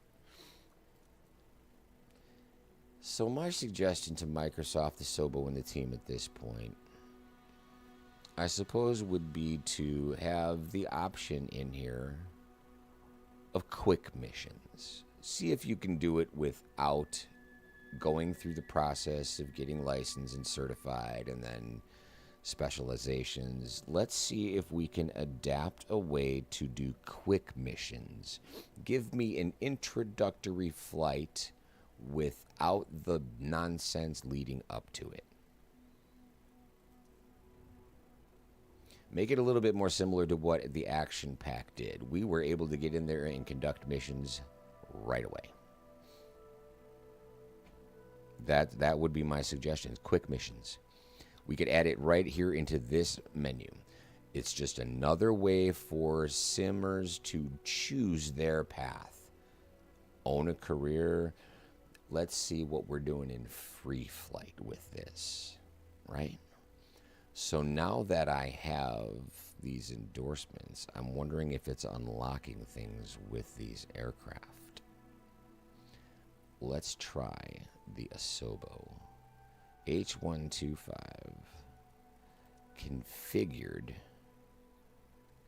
So my suggestion to Microsoft, Asobo, and the team at this point, I suppose, would be to have the option in here of quick missions. See if you can do it without going through the process of getting licensed and certified and then specializations. Let's see if we can adapt a way to do quick missions. Give me an introductory flight without the nonsense leading up to it. Make it a little bit more similar to what the Action Pack did. We were able to get in there and conduct missions right away. That would be my suggestion. Quick missions. We could add it right here into this menu. It's just another way for simmers to choose their path. Own a career. Let's see what we're doing in free flight with this, right? So now that I have these endorsements, I'm wondering if it's unlocking things with these aircraft. Let's try the Asobo H-125 configured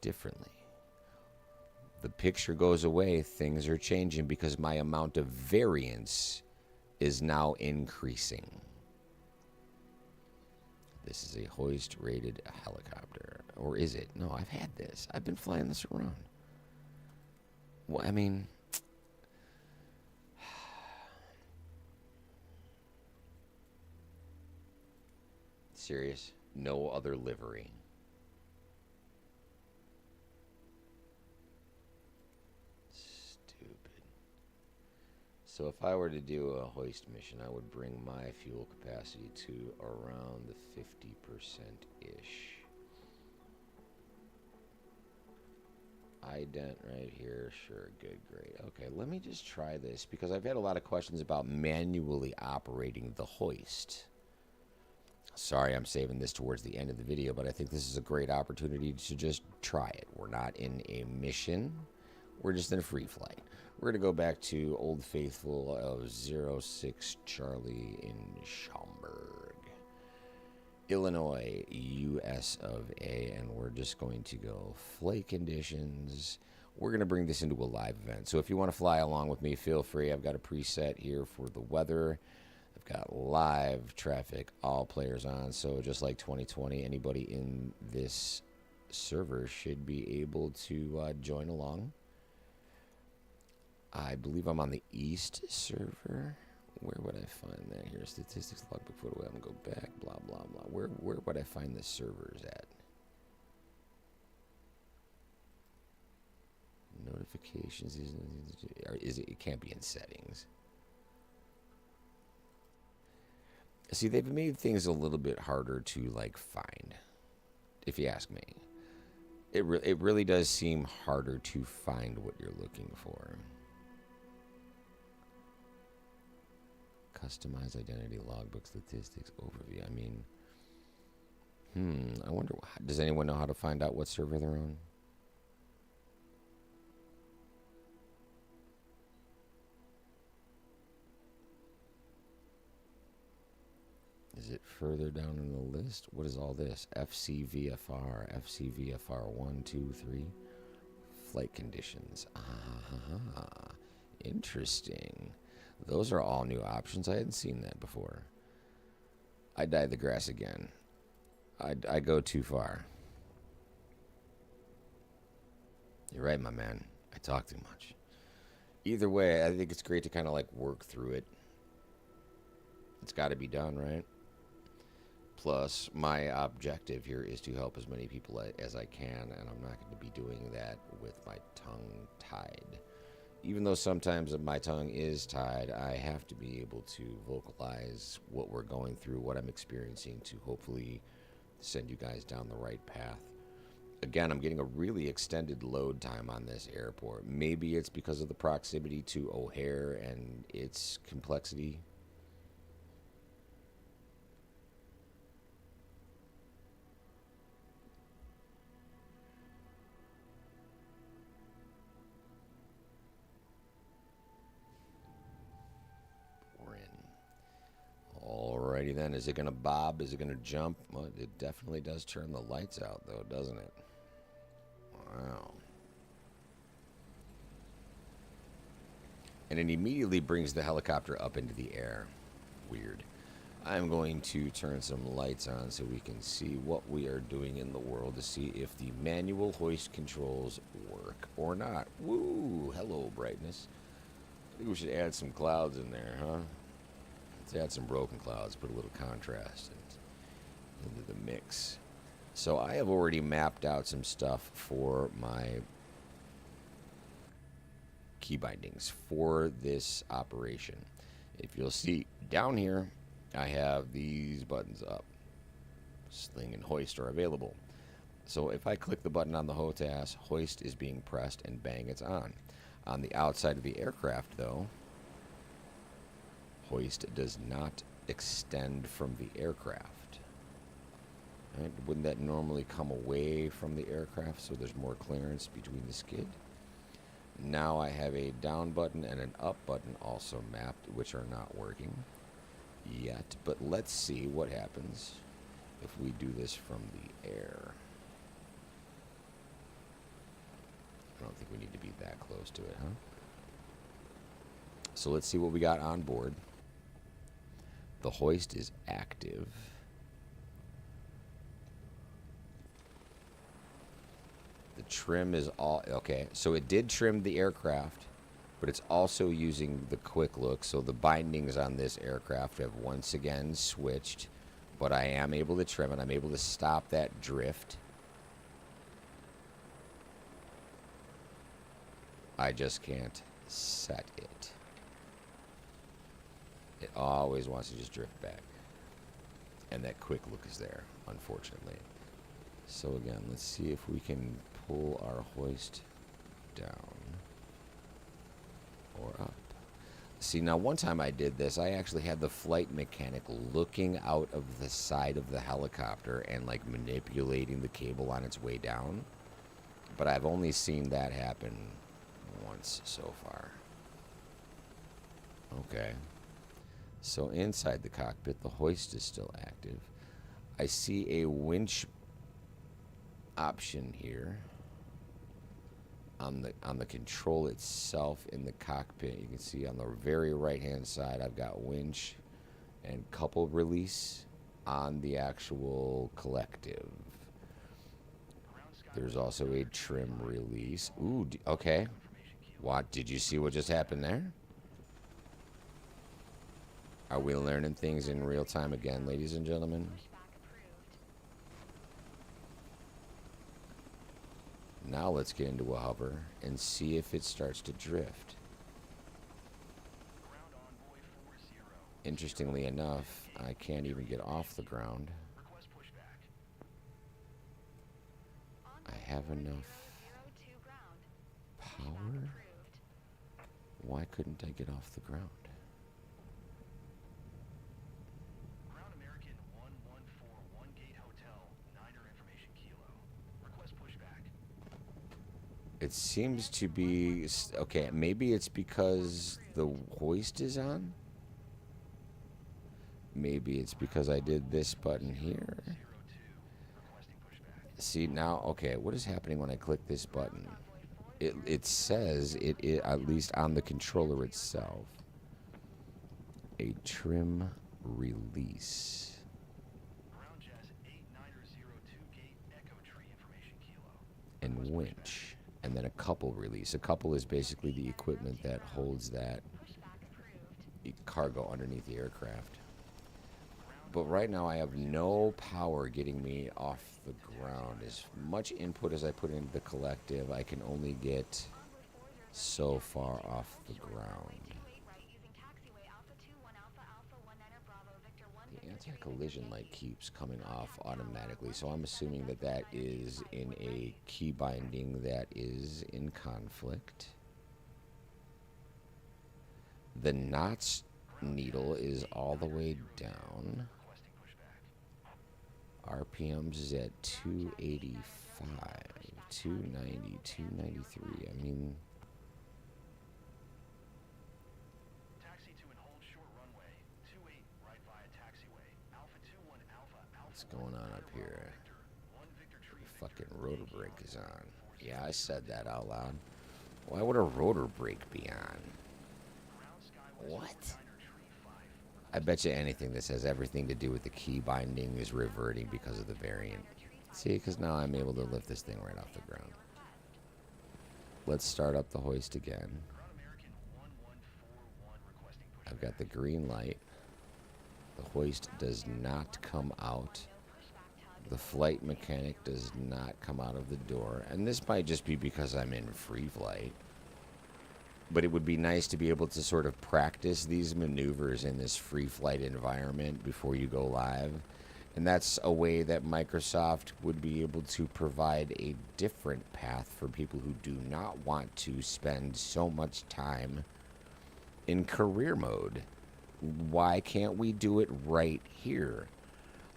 differently. The picture goes away, things are changing because my amount of variance is now increasing. This is a hoist rated helicopter. Or is it? No, I've had this. I've been flying this around. Well, I mean, serious? No other livery. Stupid. So if I were to do a hoist mission, I would bring my fuel capacity to around the 50%-ish. Ident right here. Sure, good, great. Okay, let me just try this because I've had a lot of questions about manually operating the hoist. Sorry, I'm saving this towards the end of the video, but I think this is a great opportunity to just try it. We're not in a mission. We're just in a free flight. We're going to go back to Old Faithful of 06 Charlie in Schaumburg, Illinois, US of A, and we're just going to go flight conditions. We're going to bring this into a live event. So if you want to fly along with me, feel free. I've got a preset here for the weather. I've got live traffic, all players on. So just like 2020, anybody in this server should be able to join along. I believe I'm on the East server. Where would I find that here? Statistics, logbook, photo album, go back, blah, blah, blah. Where would I find the servers at? Notifications, it can't be in settings. See, they've made things a little bit harder to like find, if you ask me. It really does seem harder to find what you're looking for. Customize identity, logbook, statistics, overview. I mean, I wonder, does anyone know how to find out what server they're on? Is it further down in the list? What is all this? FCVFR, FCVFR 1, 2, 3. Flight conditions. Ah, interesting. Those are all new options. I hadn't seen that before. I dyed the grass again. I go too far. You're right, my man. I talk too much. Either way, I think it's great to kind of like work through it. It's got to be done, right? Plus, my objective here is to help as many people as I can, and I'm not going to be doing that with my tongue tied. Even though sometimes my tongue is tied, I have to be able to vocalize what we're going through, what I'm experiencing, to hopefully send you guys down the right path. Again, I'm getting a really extended load time on this airport. Maybe it's because of the proximity to O'Hare and its complexity. Alrighty then, is it going to bob? Is it going to jump? Well, it definitely does turn the lights out though, doesn't it? Wow. And it immediately brings the helicopter up into the air. Weird. I'm going to turn some lights on so we can see what we are doing in the world to see if the manual hoist controls work or not. Woo! Hello, brightness. I think we should add some clouds in there, huh? Let's add some broken clouds, put a little contrast into the mix. So I have already mapped out some stuff for my key bindings for this operation. If you'll see down here, I have these buttons up. Sling and hoist are available. So if I click the button on the HOTAS, hoist is being pressed and bang, it's on. On the outside of the aircraft though, hoist does not extend from the aircraft. Right? Wouldn't that normally come away from the aircraft so there's more clearance between the skid? Now I have a down button and an up button also mapped, which are not working yet. But let's see what happens if we do this from the air. I don't think we need to be that close to it, huh? So let's see what we got on board. The hoist is active. The trim is all okay. So it did trim the aircraft, but it's also using the quick look. So the bindings on this aircraft have once again switched, but I am able to trim it. I'm able to stop that drift. I just can't set it. It always wants to just drift back. And that quick look is there, unfortunately. So again, let's see if we can pull our hoist down or up. See, now one time I did this, I actually had the flight mechanic looking out of the side of the helicopter and like manipulating the cable on its way down. But I've only seen that happen once so far. Okay. So inside the cockpit, the hoist is still active. I see a winch option here on the control itself in the cockpit. You can see on the very right hand side I've got winch and couple release on the actual collective. There's also a trim release. Ooh, okay. What? Did you see what just happened there? Are we learning things in real time again, ladies and gentlemen? Now let's get into a hover and see if it starts to drift. Interestingly enough, I can't even get off the ground. I have enough power? Why couldn't I get off the ground? Ground American 1141 Gate Hotel, Niner information kilo. Request pushback. It seems to be... Okay, maybe it's because the hoist is on? Maybe it's because I did this button here. See, now, okay, what is happening when I click this button? It says, at least on the controller itself, a trim release. And winch. And then a couple release. A couple is basically the equipment that holds that cargo underneath the aircraft. But right now I have no power getting me off the ground. As much input as I put into the collective, I can only get so far off the ground. The anti-collision light keeps coming off automatically, so I'm assuming that that is in a key binding that is in conflict. The knots needle is all the way down. RPMs is at 285, 290, 293. I mean, Taxi to and hold short runway 28 right via taxiway. Alpha 21 Alpha what's going on up here? The fucking rotor brake is on. Yeah, I said that out loud. Why would a rotor brake be on? What? I bet you anything this has everything to do with the key binding is reverting because of the variant. See, because now I'm able to lift this thing right off the ground. Let's start up the hoist again. I've got the green light. The hoist does not come out. The flight mechanic does not come out of the door. And this might just be because I'm in free flight. But it would be nice to be able to sort of practice these maneuvers in this free flight environment before you go live. And that's a way that Microsoft would be able to provide a different path for people who do not want to spend so much time in career mode. Why can't we do it right here?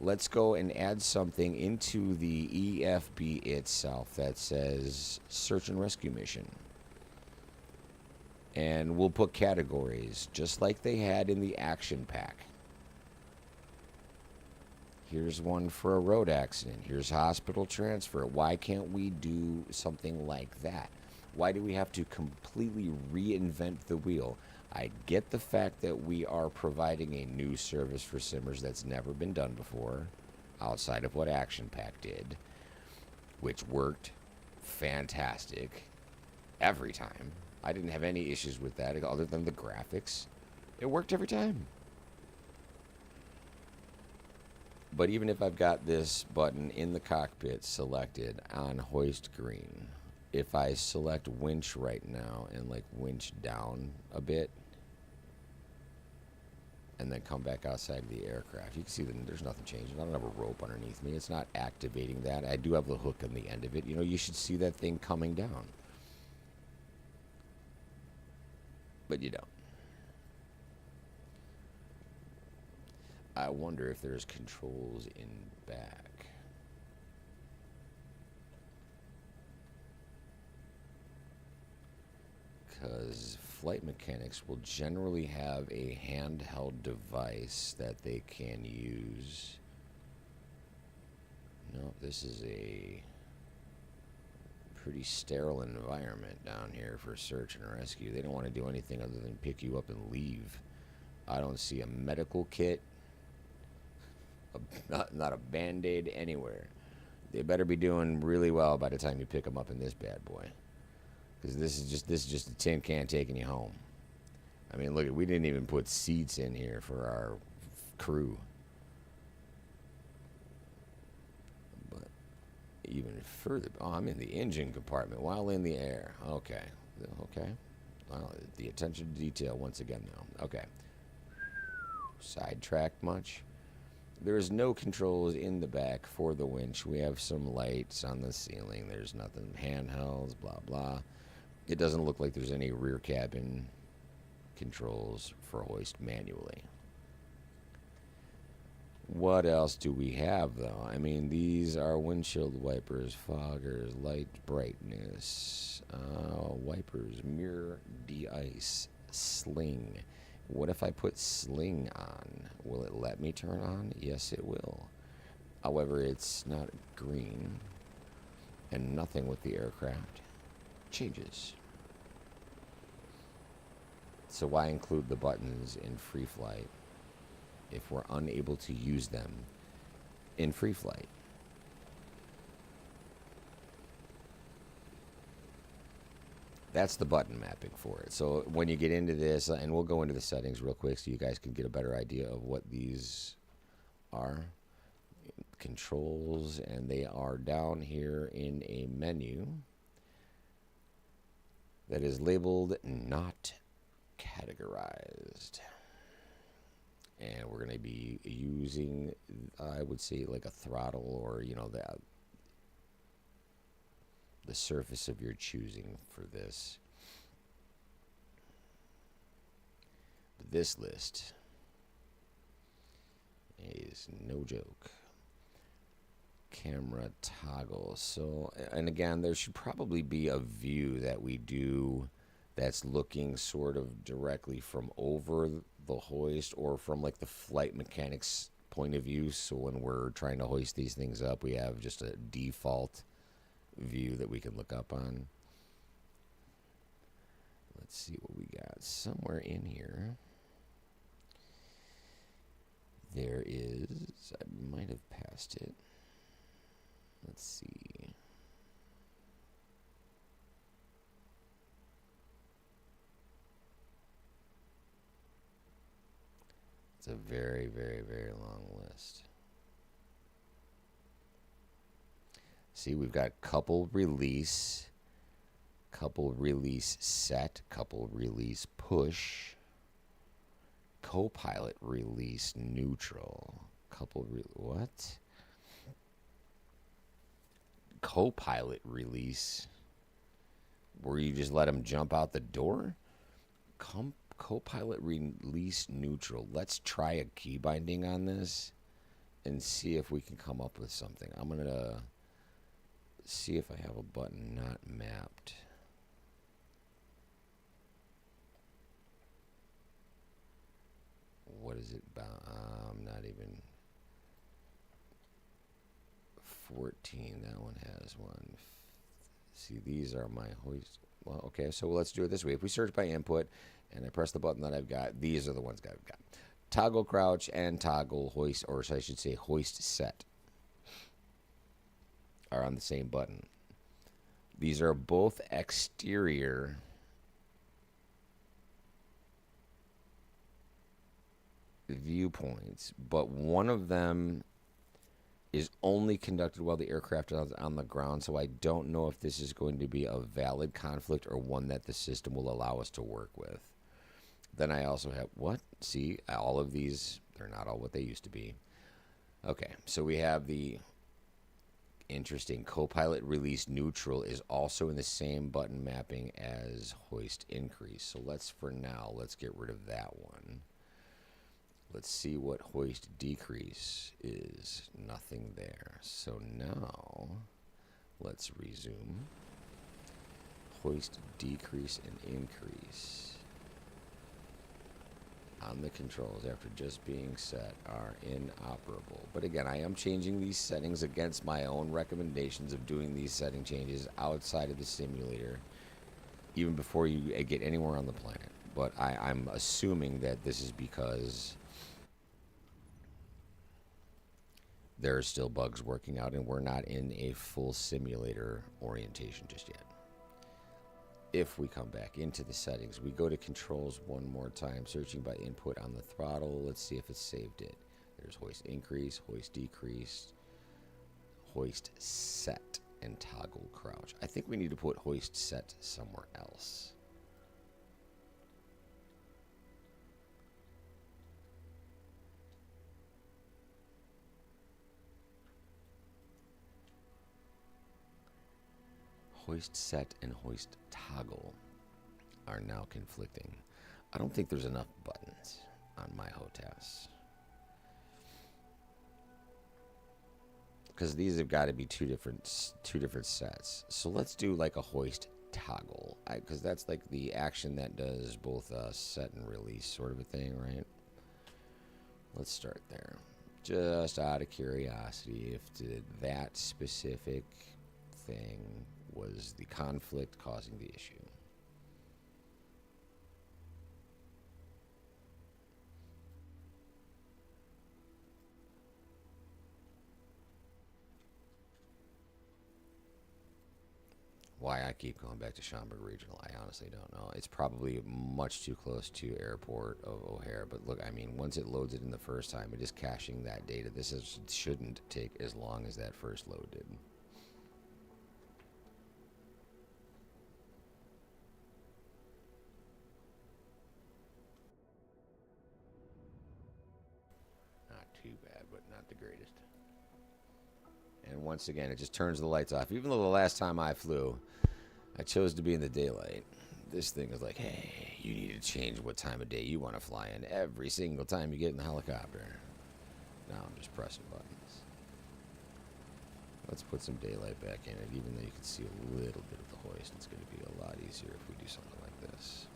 Let's go and add something into the EFB itself that says search and rescue mission. And we'll put categories, just like they had in the action pack. Here's one for a road accident. Here's hospital transfer. Why can't we do something like that? Why do we have to completely reinvent the wheel? I get the fact that we are providing a new service for simmers that's never been done before, outside of what action pack did, which worked fantastic every time. I didn't have any issues with that other than the graphics. It worked every time. But even if I've got this button in the cockpit selected on hoist green, if I select winch right now and like winch down a bit and then come back outside the aircraft, you can see that there's nothing changing. I don't have a rope underneath me. It's not activating that. I do have the hook on the end of it. You know, you should see that thing coming down. But you don't. I wonder if there's controls in back. Because flight mechanics will generally have a handheld device that they can use. No, this is a pretty sterile environment down here for search and rescue. They don't want to do anything other than pick you up and leave. I don't see a medical kit, not a Band-Aid anywhere. They better be doing really well by the time you pick them up in this bad boy. Because this is just a tin can taking you home. I mean, look, we didn't even put seats in here for our crew. But even further, oh, I'm in the engine compartment while in the air. Okay, okay. Well, the attention to detail once again now. Okay. Sidetracked much? There is no controls in the back for the winch. We have some lights on the ceiling. There's nothing. Handhelds, blah, blah. It doesn't look like there's any rear cabin controls for hoist manually. What else do we have, though? I mean, these are windshield wipers, foggers, light brightness, wipers, mirror, de-ice, sling. What if I put sling on? Will it let me turn on? Yes, it will. However, it's not green, and nothing with the aircraft changes. So why include the buttons in free flight if we're unable to use them in free flight? That's the button mapping for it. So when you get into this, and we'll go into the settings real quick so you guys can get a better idea of what these are. Controls, and they are down here in a menu that is labeled not categorized. And we're going to be using, I would say, like a throttle, or, you know, the surface of your choosing for this. But this list is no joke. Camera toggle. So, and again, there should probably be a view that we do that's looking sort of directly from over the hoist, or from like the flight mechanics point of view. So when we're trying to hoist these things up, we have just a default view that we can look up on. Let's see what we got. Somewhere in here there is, I might have passed it. Let's see. It's a very, very, very long list. See, we've got couple release set, couple release push, co-pilot release neutral, what? Co-pilot release, where you just let them jump out the door? Co-pilot release neutral. Let's try a key binding on this and see if we can come up with something. I'm going to see if I have a button not mapped. What is it about? Not even 14. That one has one. See, these are my hoist. Well, okay, so let's do it this way. If we search by input and I press the button that I've got, these are the ones that I've got. Toggle crouch and toggle hoist, or I should say hoist set, are on the same button. These are both exterior viewpoints, but one of them is only conducted while the aircraft is on the ground, so I don't know if this is going to be a valid conflict or one that the system will allow us to work with. Then I also have, what? See, all of these, they're not all what they used to be. Okay, so we have the interesting co-pilot release neutral is also in the same button mapping as hoist increase. So let's get rid of that one. Let's see what hoist decrease is. Nothing there. So now let's resume. Hoist decrease and increase on the controls after just being set are inoperable. But again, I am changing these settings against my own recommendations of doing these setting changes outside of the simulator, even before you get anywhere on the planet. But I'm assuming that this is because there are still bugs working out and we're not in a full simulator orientation just yet. if we come back into the settings, we go to controls one more time, searching by input on the throttle. Let's see if it saved it. There's hoist increase, hoist decrease, hoist set, and toggle crouch. I think we need to put hoist set somewhere else. Hoist set and hoist toggle are now conflicting. I don't think there's enough buttons on my HOTAS, because these have got to be two different sets. So let's do like a hoist toggle, because that's like the action that does both a set and release sort of a thing, right? Let's start there. Just out of curiosity, if that specific thing was the conflict causing the issue. Why I keep going back to Schaumburg Regional, I honestly don't know. It's probably much too close to Airport of O'Hare, but look, I mean, once it loads it in the first time, it is caching that data. Shouldn't take as long as that first load did. Not too bad, but not the greatest. And once again, it just turns the lights off. Even though the last time I flew, I chose to be in the daylight. This thing is like, hey, you need to change what time of day you want to fly in every single time you get in the helicopter. Now I'm just pressing buttons. Let's put some daylight back in it, even though you can see a little bit of the hoist. It's going to be a lot easier if we do something like this.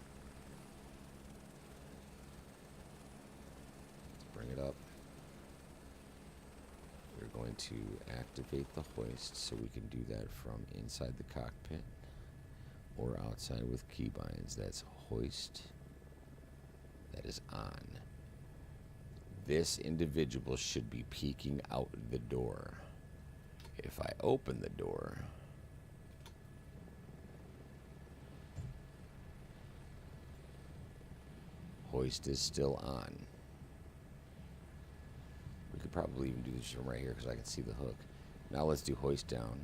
Let's bring it up. We're going to activate the hoist, so we can do that from inside the cockpit or outside with keybinds. That's hoist. That is on. This individual should be peeking out the door. If I open the door, hoist is still on. We could probably even do this from right here because I can see the hook. Now let's do hoist down,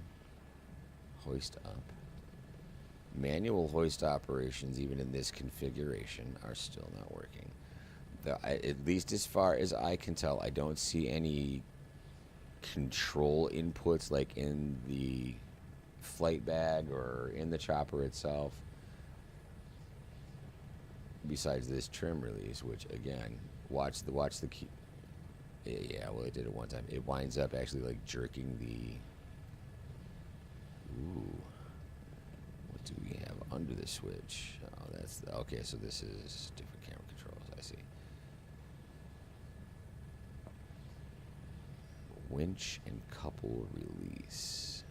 hoist up. Manual hoist operations, even in this configuration, are still not working. At least as far as I can tell, I don't see any control inputs like in the flight bag or in the chopper itself, besides this trim release, which again, watch the key. Yeah, well, it did it one time. It winds up actually like jerking the. Ooh, what do we have under the switch? Oh, that's okay. So this is different camera controls. I see. Winch and couple release.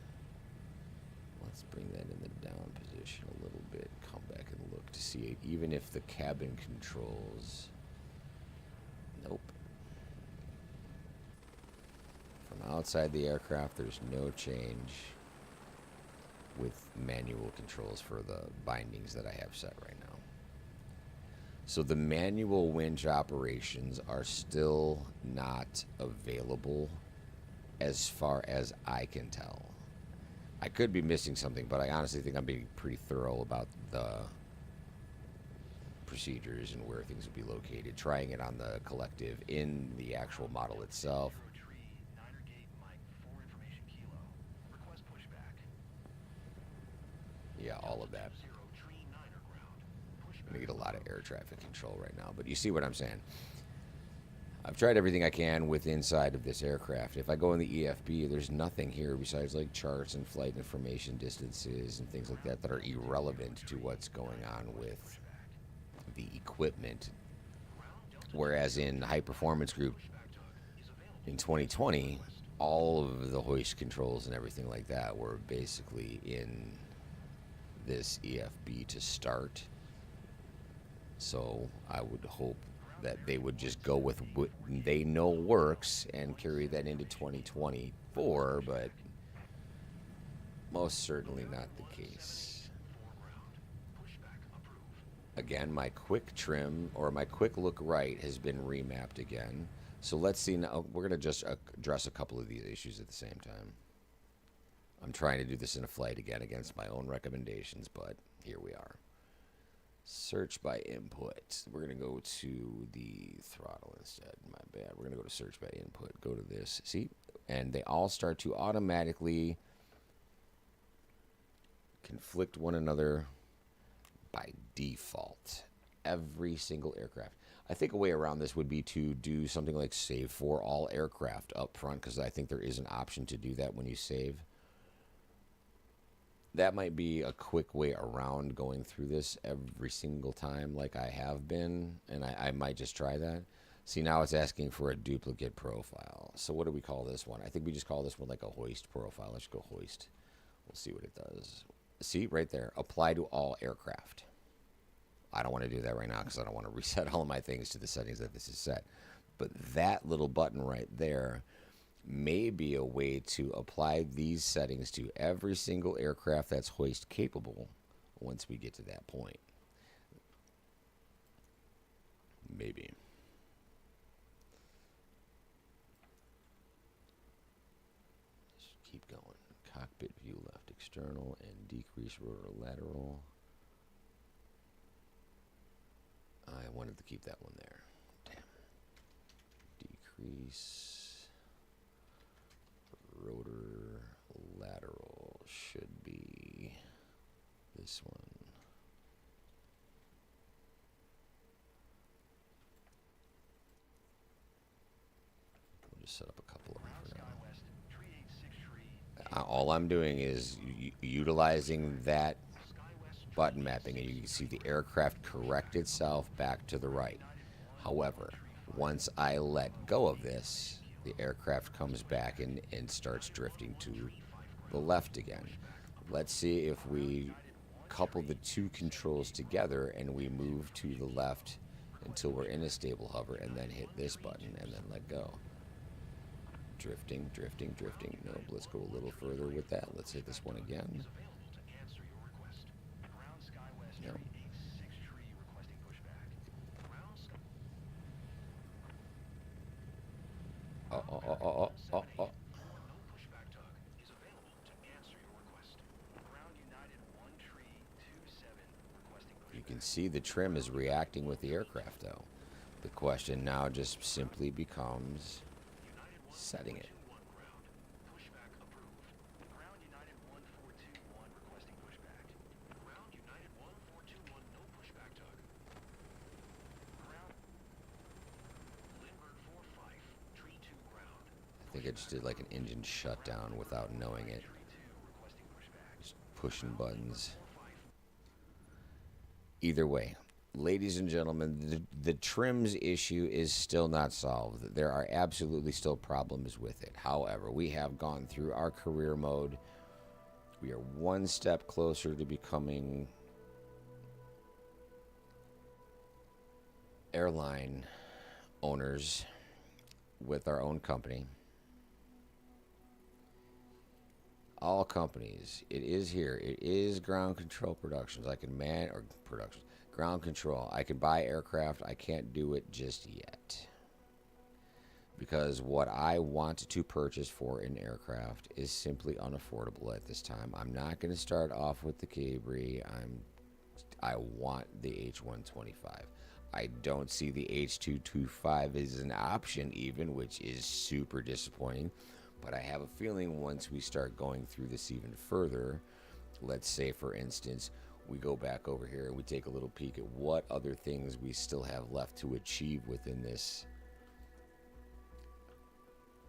Let's bring that in the down position a little bit. Come back and look to see it, even if the cabin controls. Nope. From outside the aircraft, there's no change with manual controls for the bindings that I have set right now. So the manual winch operations are still not available as far as I can tell. I could be missing something, but I honestly think I'm being pretty thorough about the procedures and where things would be located, trying it on the collective in the actual model itself. Yeah, all of that. I'm going to get a lot of air traffic control right now, but you see what I'm saying. I've tried everything I can with inside of this aircraft. If I go in the EFB, there's nothing here besides like charts and flight information distances and things like that that are irrelevant to what's going on with the equipment. Whereas in High Performance Group in 2020, all of the hoist controls and everything like that were basically in this EFB to start. So I would hope that they would just go with what they know works and carry that into 2024, but most certainly not the case. Again, my quick trim or my quick look right has been remapped again. So let's see now. We're going to just address a couple of these issues at the same time. I'm trying to do this in a flight again against my own recommendations, but here we are. Search by input. We're going to go to the throttle instead. My bad. We're going to go to search by input. Go to this. See? And they all start to automatically conflict one another by default. Every single aircraft. I think a way around this would be to do something like save for all aircraft up front, because I think there is an option to do that when you save. That might be a quick way around going through this every single time like I have been, and I might just try that. See, now it's asking for a duplicate profile. So what do we call this one? I think we just call this one like a hoist profile. Let's go hoist. We'll see what it does. See, right there, apply to all aircraft. I don't want to do that right now because I don't want to reset all of my things to the settings that this is set. But that little button right there may be a way to apply these settings to every single aircraft that's hoist capable once we get to that point. Maybe. Just keep going. Cockpit view left external and decrease rotor lateral. I wanted to keep that one there. Damn. Decrease rotor lateral should be this one. We'll just set up a couple of them for now. All I'm doing is utilizing that button mapping, and you can see the aircraft correct itself back to the right. However, once I let go of this, the aircraft comes back and starts drifting to the left again. Let's see if we couple the two controls together and we move to the left until we're in a stable hover, and then hit this button and then let go. Drifting, drifting, drifting. Nope, let's go a little further with that. Let's hit this one again. No. Oh. You can see the trim is reacting with the aircraft, though. The question now just simply becomes setting it. I think I just did like an engine shutdown without knowing it. Just pushing buttons. Either way, ladies and gentlemen, the trims issue is still not solved. There are absolutely still problems with it. However, we have gone through our career mode. We are one step closer to becoming airline owners with our own company. All companies, it is here. It is Ground Control Productions. I can Ground Control. I can buy aircraft. I can't do it just yet, because what I want to purchase for an aircraft is simply unaffordable at this time. I'm not going to start off with the Cabri. I want the H125. I don't see the H225 as an option even, which is super disappointing. But I have a feeling once we start going through this even further, let's say, for instance, we go back over here and we take a little peek at what other things we still have left to achieve within this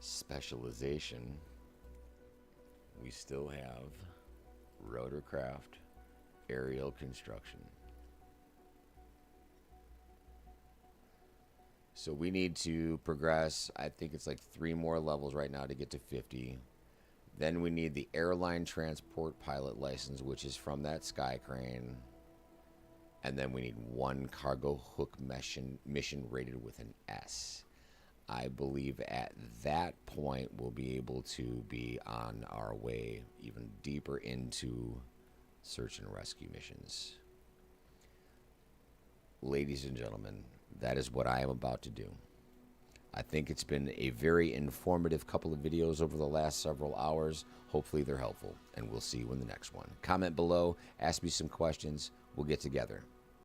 specialization. We still have rotorcraft, aerial construction. So we need to progress. I think it's like 3 more levels right now to get to 50. Then we need the airline transport pilot license, which is from that sky crane. And then we need 1 cargo hook mission rated with an S. I believe at that point we'll be able to be on our way even deeper into search and rescue missions. ladies and gentlemen, that is what I am about to do. I think it's been a very informative couple of videos over the last several hours. Hopefully they're helpful, and we'll see you in the next one. Comment below, ask me some questions. We'll get together.